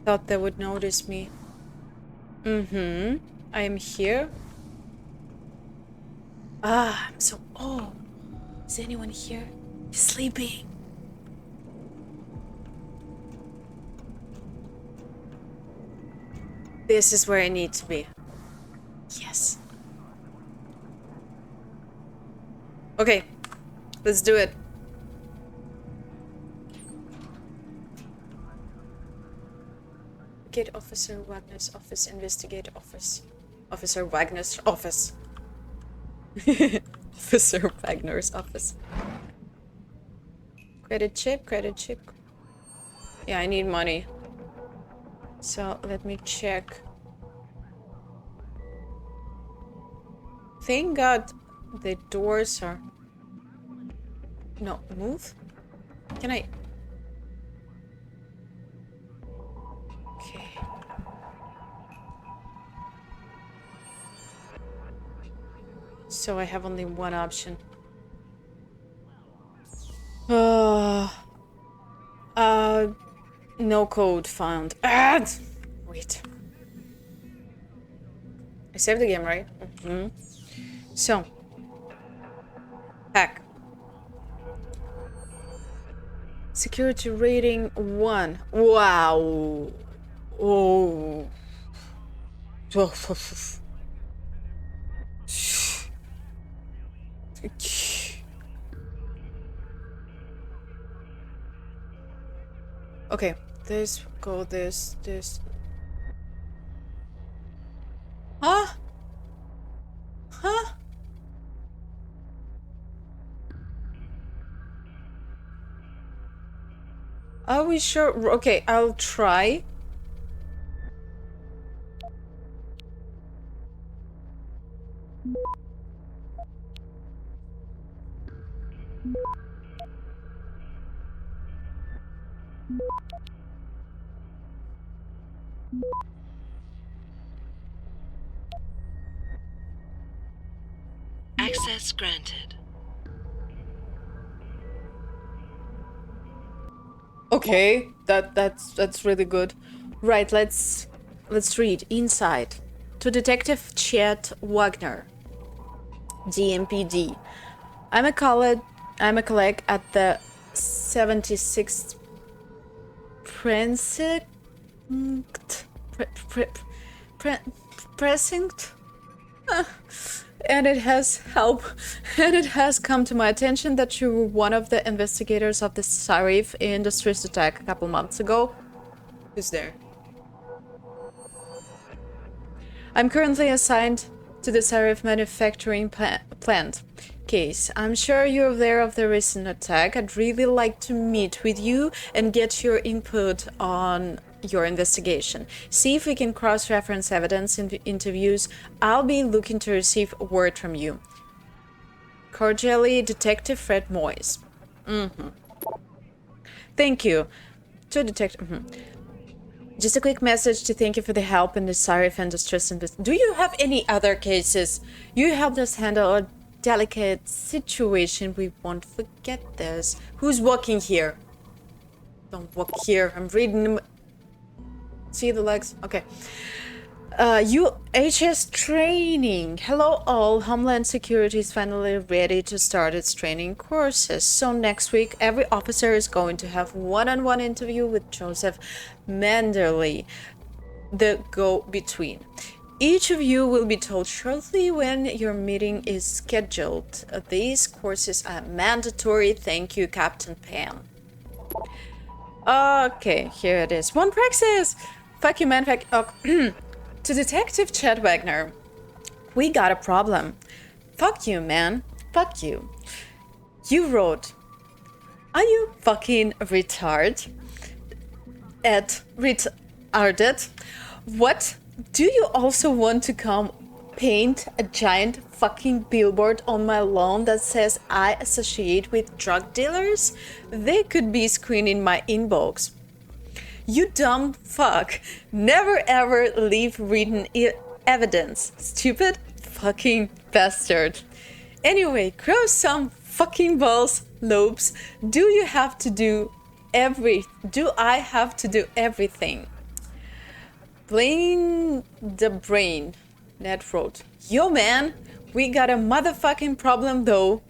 Thought they would notice me. I am here. I'm so... Oh. Is anyone here? He's sleeping. This is where I need to be. Yes. Okay. Let's do it. Get Officer Wagner's office. Investigate office. Officer Wagner's office. Officer Wagner's office. Credit chip. Yeah, I need money. So let me check. Thank God the doors are... No, move? Can I... Okay. So I have only one option. No code found. Wait. I saved the game, right? Mm-hmm. So. Hack. Security rating 1. Wow. Oh. Okay, this, go this. Huh? Huh? Are we sure? Okay, I'll try. Access granted. Okay, that's really good. Right, let's read inside. To Detective Chet Wagner, DMPD. I'm a colleague at the 76th precinct. And it has come to my attention that you were one of the investigators of the Sarif Industries attack a couple months ago. Who's there? I'm currently assigned to the Sarif manufacturing plant case. I'm sure you're aware of the recent attack. I'd really like to meet with you and get your input on your investigation. See if we can cross-reference evidence in interviews. I'll be looking to receive word from you. Cordially, Detective Fred Moyes. Thank you. To Detective... Just a quick message to thank you for the help in the Sarif Industries. Do you have any other cases? You helped us handle a delicate situation. We won't forget this. Who's walking here? Don't walk here. I'm reading... See the legs? Okay. UHS training. Hello all. Homeland Security is finally ready to start its training courses. So next week, every officer is going to have one-on-one interview with Joseph Manderley, the go-between. Each of you will be told shortly when your meeting is scheduled. These courses are mandatory. Thank you, Captain Pam. Okay, here it is. One praxis. Fuck you, man. To Detective Chad Wagner, we got a problem. Fuck you, man. Fuck you. You wrote, are you fucking retarded? Retarded? What? Do you also want to come paint a giant fucking billboard on my lawn that says I associate with drug dealers? They could be screening my inbox. You dumb fuck. Never ever leave written evidence. Stupid fucking bastard. Anyway, grow some fucking balls, lobes. Do I have to do everything? Blame the brain. Ned wrote, yo man, we got a motherfucking problem though.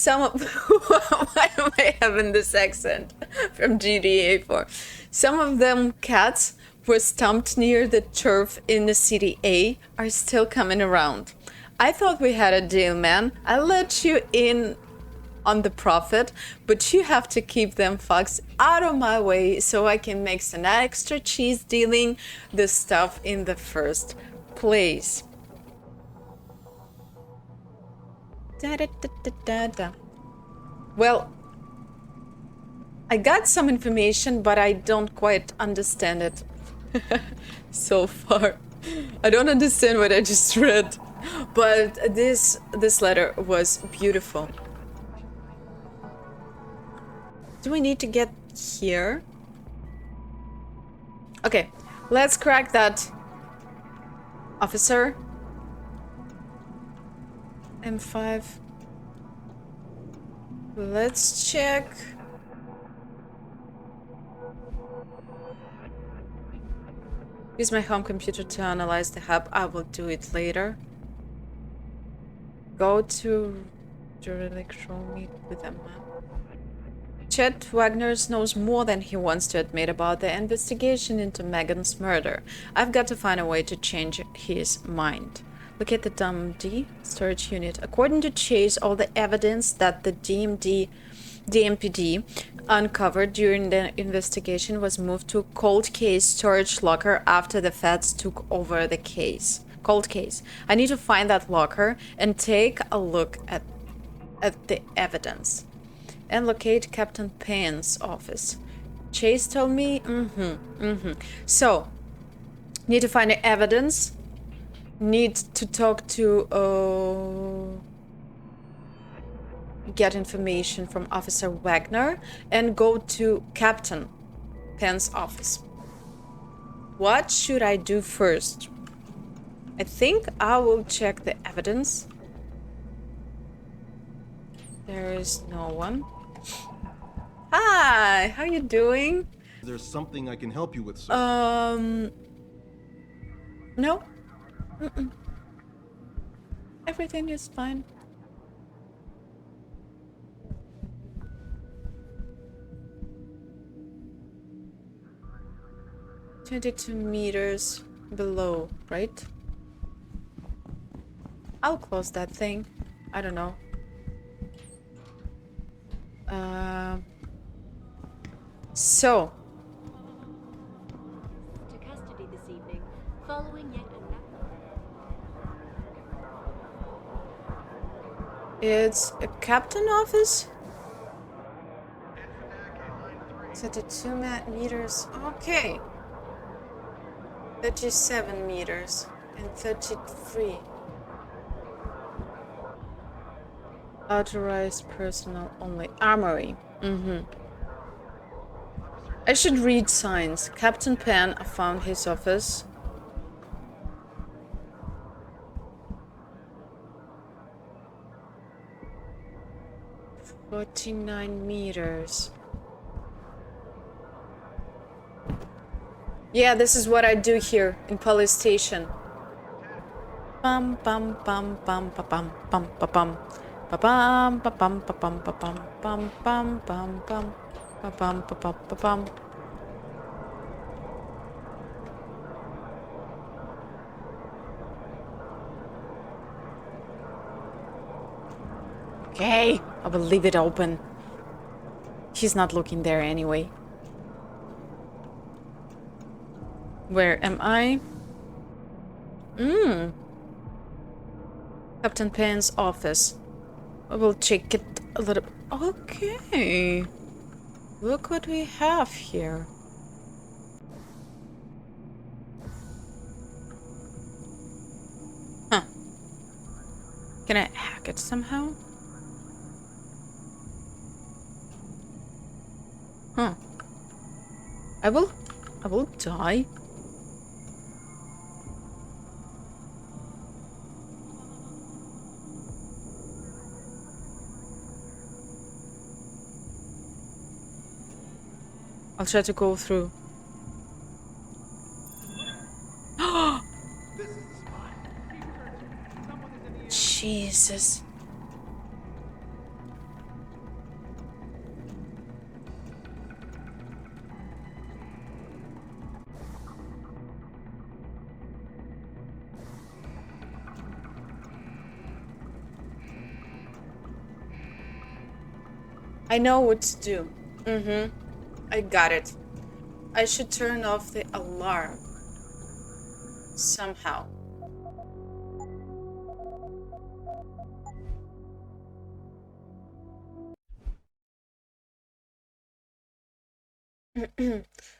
Why am I having this accent from GTA 4? Some of them cats were stumped near the turf in the city A are still coming around. I thought we had a deal, man. I let you in on the profit, but you have to keep them fucks out of my way so I can make some extra cheese dealing the stuff in the first place. Well, I got some information, but I don't quite understand it. so far. I don't understand what I just read, but this letter was beautiful. Do we need to get here? Okay, let's crack that. Officer. M5. Let's check. Use my home computer to analyze the hub. I will do it later. Go to Jurisdiction, meet with a map. Chet Wagner knows more than he wants to admit about the investigation into Megan's murder. I've got to find a way to change his mind. Locate the DMD storage unit. According to Chase, all the evidence that the DMPD uncovered during the investigation was moved to cold case storage locker after the feds took over the case. Cold case. I need to find that locker and take a look at the evidence. And locate Captain Payne's office. Chase told me, So, need to find the evidence. Need to talk to, get information from Officer Wagner and go to Captain Payne's office. What should I do first? I think I will check the evidence. There is no one. Hi, how you doing? There's something I can help you with, sir. No. Everything is fine. $22 meters below, right? I'll close that thing. I don't know. So. To custody this evening, following yet another. It's a captain office? 32 meters. Okay. 37 meters and 33. Authorized personnel only. Armory. I should read signs. Captain Penn, I found his office. $49 meters. Yeah, this is what I do here in police station. Bum bum bum bum bum bum bum bum bum bum bum bum bum bum bum bum bum bum bum bum. Okay, I will leave it open. He's not looking there anyway. Where am I? Captain Payne's office. I will check it a little. Okay. Look what we have here. Huh. Can I hack it somehow? Huh. I will die. I'll try to go through. Jesus. I know what to do. I got it. I should turn off the alarm. Somehow.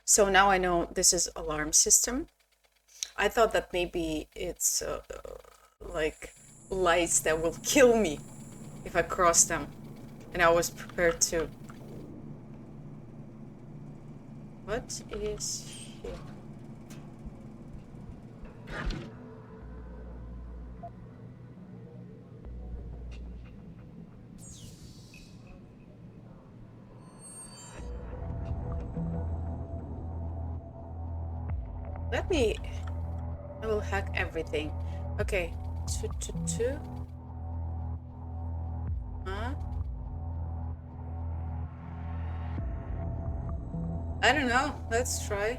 So now I know this is alarm system. I thought that maybe it's like lights that will kill me if I cross them. And I was prepared to... What is here? Let me... I will hack everything. Okay. 222. Huh? I don't know. Let's try.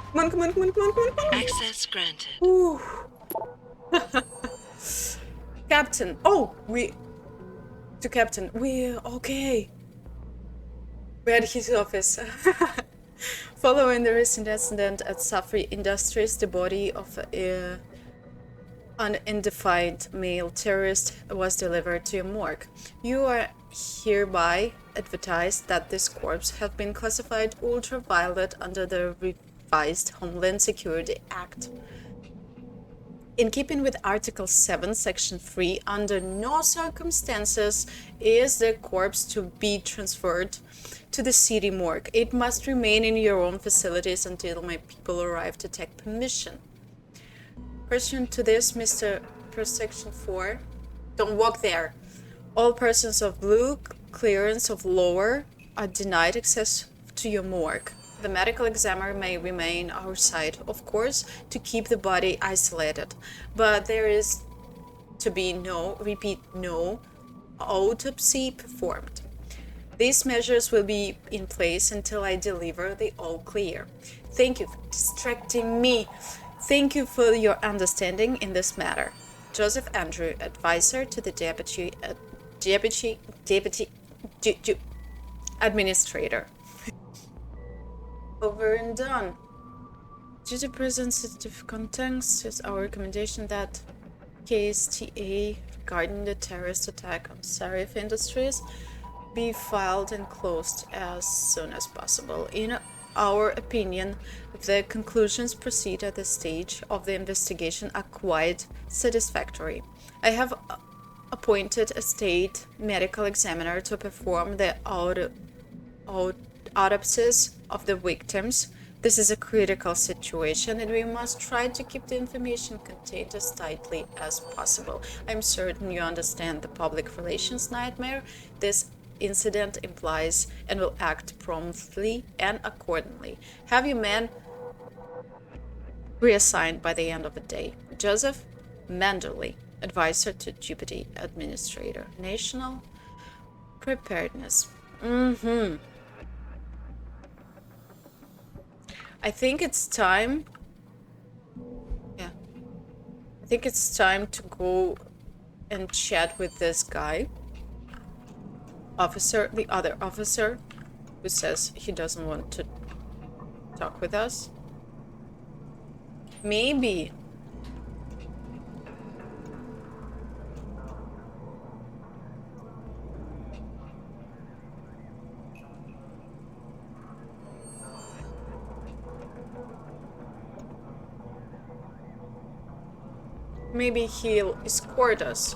Come on, come on, come on, come on, come on, come on. Access granted. Ooh. Captain. Oh, to Captain. Okay. We're at his office. Following the recent incident at Sarif Industries, the body of an unidentified male terrorist was delivered to a morgue. You are hereby advised that this corpse has been classified ultraviolet under the revised Homeland Security Act. In keeping with Article 7, Section 3, under no circumstances is the corpse to be transferred to the city morgue. It must remain in your own facilities until my people arrive to take permission. Pursuant to this, Mr. Per Section 4, don't walk there. All persons of blue clearance of lower are denied access to your morgue. The medical examiner may remain outside, of course, to keep the body isolated, but there is to be no autopsy performed. These measures will be in place until I deliver the all clear. Thank you for distracting me. Thank you for your understanding in this matter. Joseph Andrew, advisor to the deputy administrator. Over and done. Due to present sensitive contents, it's our recommendation that case TA regarding the terrorist attack on Sarif Industries be filed and closed as soon as possible. In our opinion, the conclusions proceed at this stage of the investigation are quite satisfactory. I have appointed a state medical examiner to perform the autopsies of the victims. This is a critical situation and we must try to keep the information contained as tightly as possible. I'm certain you understand the public relations nightmare this incident implies and will act promptly and accordingly. Have your men reassigned by the end of the day. Joseph Manderley, advisor to Deputy Administrator. National Preparedness. I think it's time. Yeah. I think it's time to go and chat with this guy. Officer, the other officer, who says he doesn't want to talk with us. Maybe. Maybe he'll escort us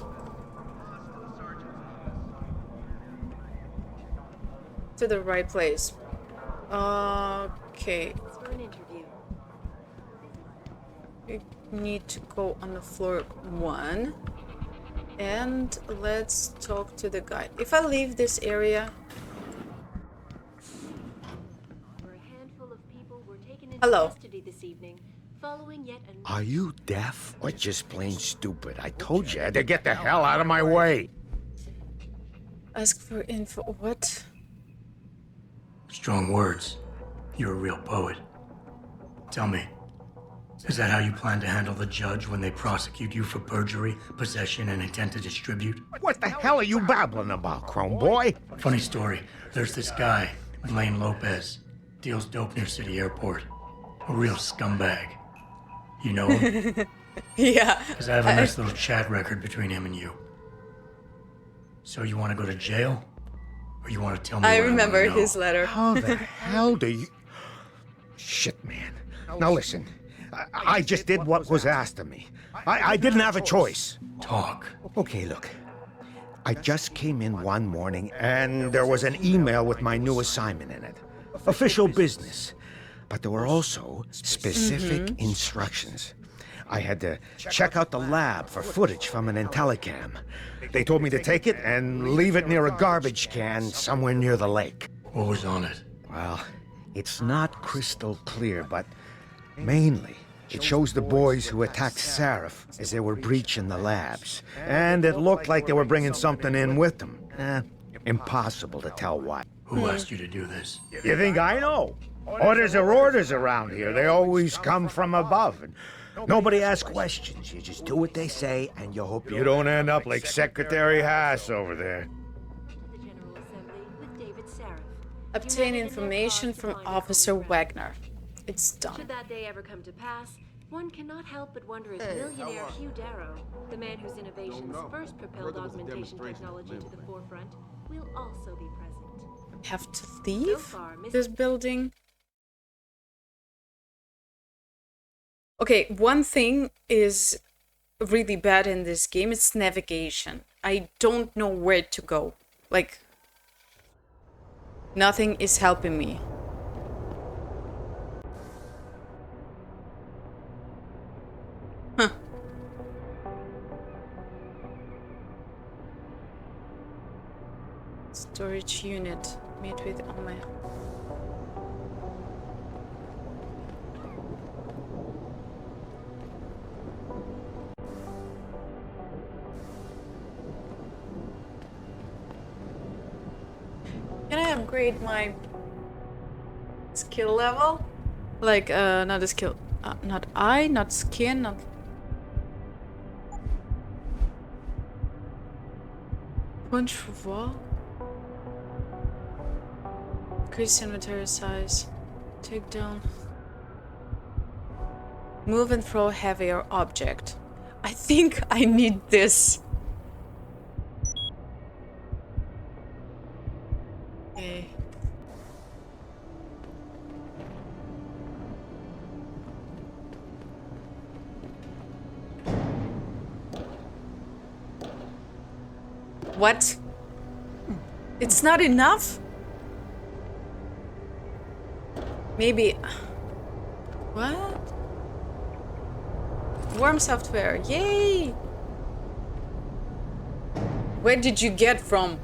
to the right place. Okay. For an interview. We need to go on the floor 1. And let's talk to the guy. If I leave this area... Hello. Custody this evening, following yet another... Are you deaf or just plain stupid? I told you to get the hell out of my way. Ask for info. What? Strong words. You're a real poet. Tell me, Is that how you plan to handle the judge when they prosecute you for perjury, possession, and intent to distribute? What the hell are you babbling about, Chrome Boy? Funny story. There's this guy, Blaine Lopez. Deals dope near City Airport. A real scumbag. You know him? Yeah. Because I have a nice little chat record between him and you. So you want to go to jail? Or you want to tell me I what remember I wanna know? his letter. How the hell do you... Shit, man. Now listen. I just did what was asked of me. I didn't have a choice. Talk. Okay, look. I just came in one morning and there was an email with my new assignment in it. Official business. But there were also specific instructions. I had to check out the lab for footage from an IntelliCam. They told me to take it and leave it near a garbage can somewhere near the lake. What was on it? Well, it's not crystal clear, but mainly it shows the boys who attacked Sarif as they were breaching the labs. And it looked like they were bringing something in with them. Impossible to tell what. Who asked you to do this? You think I know? Orders are orders around here. They always come from above. And nobody asks questions. You just do what they say, and you hope you don't end up like Secretary Haas over there. The General Assembly with David Sarif. Obtain information from Officer Wagner. It's done. Should that day ever come to pass, one cannot help but wonder if millionaire Hugh Darrow, the man whose innovations first propelled augmentation technology to the forefront, will also be present. Have to leave this building? Okay, one thing is really bad in this game, it's navigation. I don't know where to go. Like, nothing is helping me. Huh. Storage unit. Meet with Ome. Can I upgrade my skill level? Like, not a skill, not eye, not skin, not... Punch for wall? Increase inventory size. Take down. Move and throw heavier object. I think I need this. Okay. What? It's not enough? Maybe... What? Worm software, yay! Where did you get from?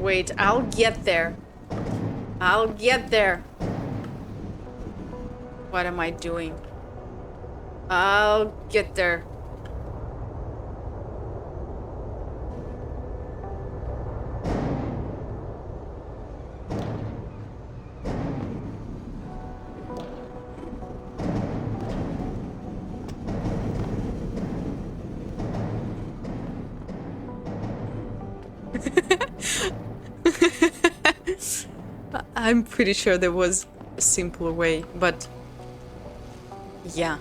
Wait, I'll get there. I'll get there. What am I doing? I'll get there. I'm pretty sure there was a simpler way, but yeah.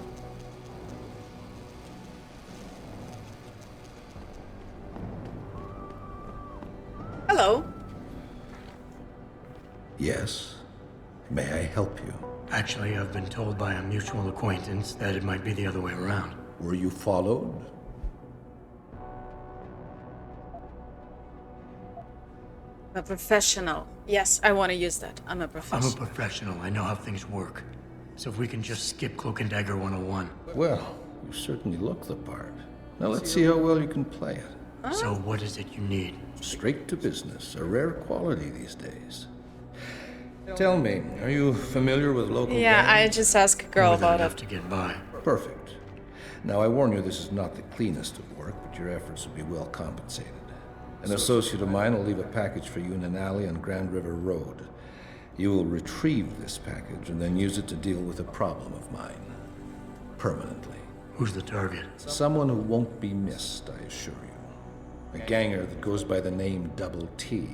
Hello. Yes. May I help you? Actually, I've been told by a mutual acquaintance that it might be the other way around. Were you followed? I'm a professional. Yes, I want to use that. I'm a professional. I'm a professional. I know how things work. So if we can just skip Cloak and Dagger 101. Well, you certainly look the part. Now let's see how well you can play it. Huh? So what is it you need? Straight to business, a rare quality these days. Tell me, are you familiar with local Yeah, I gangs? just asked a girl about it. to get by. Perfect. Now, I warn you, this is not the cleanest of work, but your efforts will be well compensated. An associate of mine will leave a package for you in an alley on Grand River Road. You will retrieve this package and then use it to deal with a problem of mine. Permanently. Who's the target? Someone who won't be missed, I assure you. A ganger that goes by the name Double T.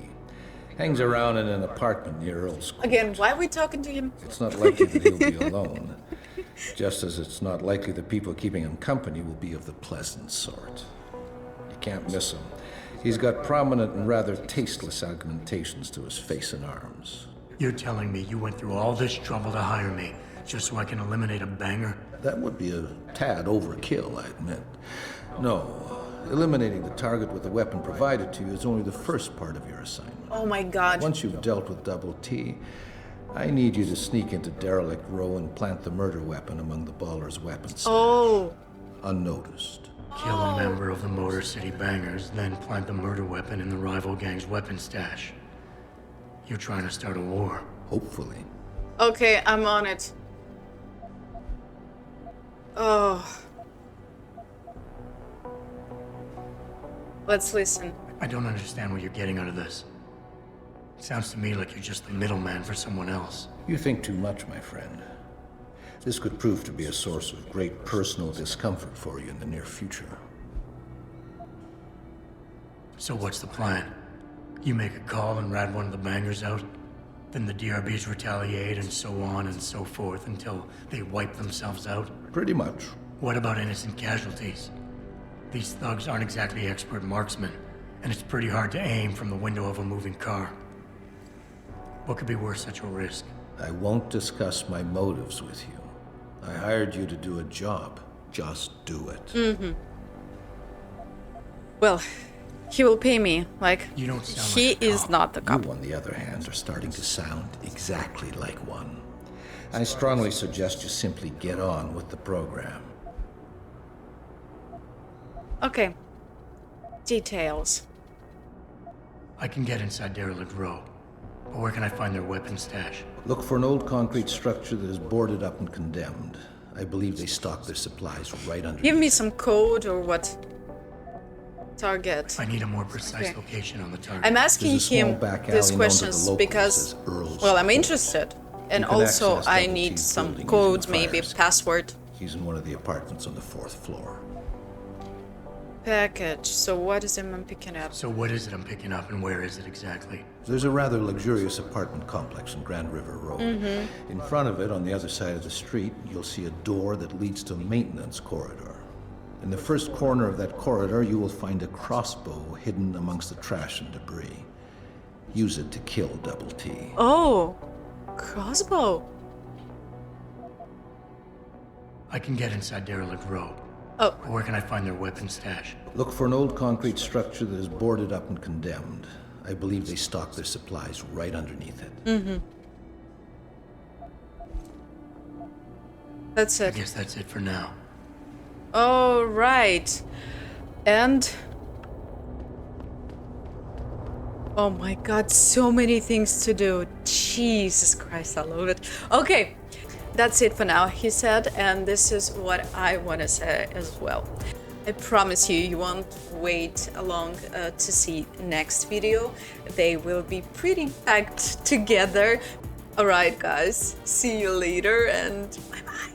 Hangs around in an apartment near Earl's Court. Again, why are we talking to him? It's not likely that he'll be alone. Just as it's not likely the people keeping him company will be of the pleasant sort. You can't miss him. He's got prominent and rather tasteless augmentations to his face and arms. You're telling me you went through all this trouble to hire me just so I can eliminate a banger? That would be a tad overkill, I admit. No, eliminating the target with the weapon provided to you is only the first part of your assignment. Oh my god. Once you've dealt with Double T, I need you to sneak into Derelict Row and plant the murder weapon among the Baller's weapons. Oh. Unnoticed. Kill a member of the Motor City Bangers, then plant the murder weapon in the rival gang's weapon stash. You're trying to start a war. Hopefully. Okay, I'm on it. Oh. Let's listen. I don't understand what you're getting out of this. It sounds to me like you're just the middleman for someone else. You think too much, my friend. This could prove to be a source of great personal discomfort for you in the near future. So what's the plan? You make a call and rat one of the bangers out? Then the DRBs retaliate and so on and so forth until they wipe themselves out? Pretty much. What about innocent casualties? These thugs aren't exactly expert marksmen, and it's pretty hard to aim from the window of a moving car. What could be worth such a risk? I won't discuss my motives with you. I hired you to do a job. Just do it. Mm-hmm. Well, he will pay me. Like, You don't sound he like a is cop. not the cop. You, on the other hand, are starting to sound exactly like one. I strongly suggest you simply get on with the program. Okay. Details. I can get inside Derelict Row, but where can I find their weapon stash? Look for an old concrete structure that is boarded up and condemned. I believe they stock their supplies right under. Give me some code or what? Target. I need a more precise Okay. location on the target. I'm asking There's a small him back these alley known to the questions locals because, as Earl's well, I'm Court. interested. And You can also, access I Double need T's some building code, using the maybe fire password. He's in one of the apartments on the 4th floor. Package. So what is it I'm picking up? So what is it I'm picking up and where is it exactly? There's a rather luxurious apartment complex on Grand River Road. Mm-hmm. In front of it, on the other side of the street, you'll see a door that leads to a maintenance corridor. In the first corner of that corridor, you will find a crossbow hidden amongst the trash and debris. Use it to kill Double T. Oh, crossbow. I can get inside Derelict Row. Oh. But where can I find their weapon stash? Look for an old concrete structure that is boarded up and condemned. I believe they stock their supplies right underneath it. Mm-hmm. That's I it. guess that's it for now. Oh, right. And... oh my god, so many things to do. Jesus Christ, I love it. Okay, that's it for now, he said, and this is what I want to say as well. I promise you, you won't wait long to see next video. They will be pretty packed together. Alright guys, see you later and bye bye.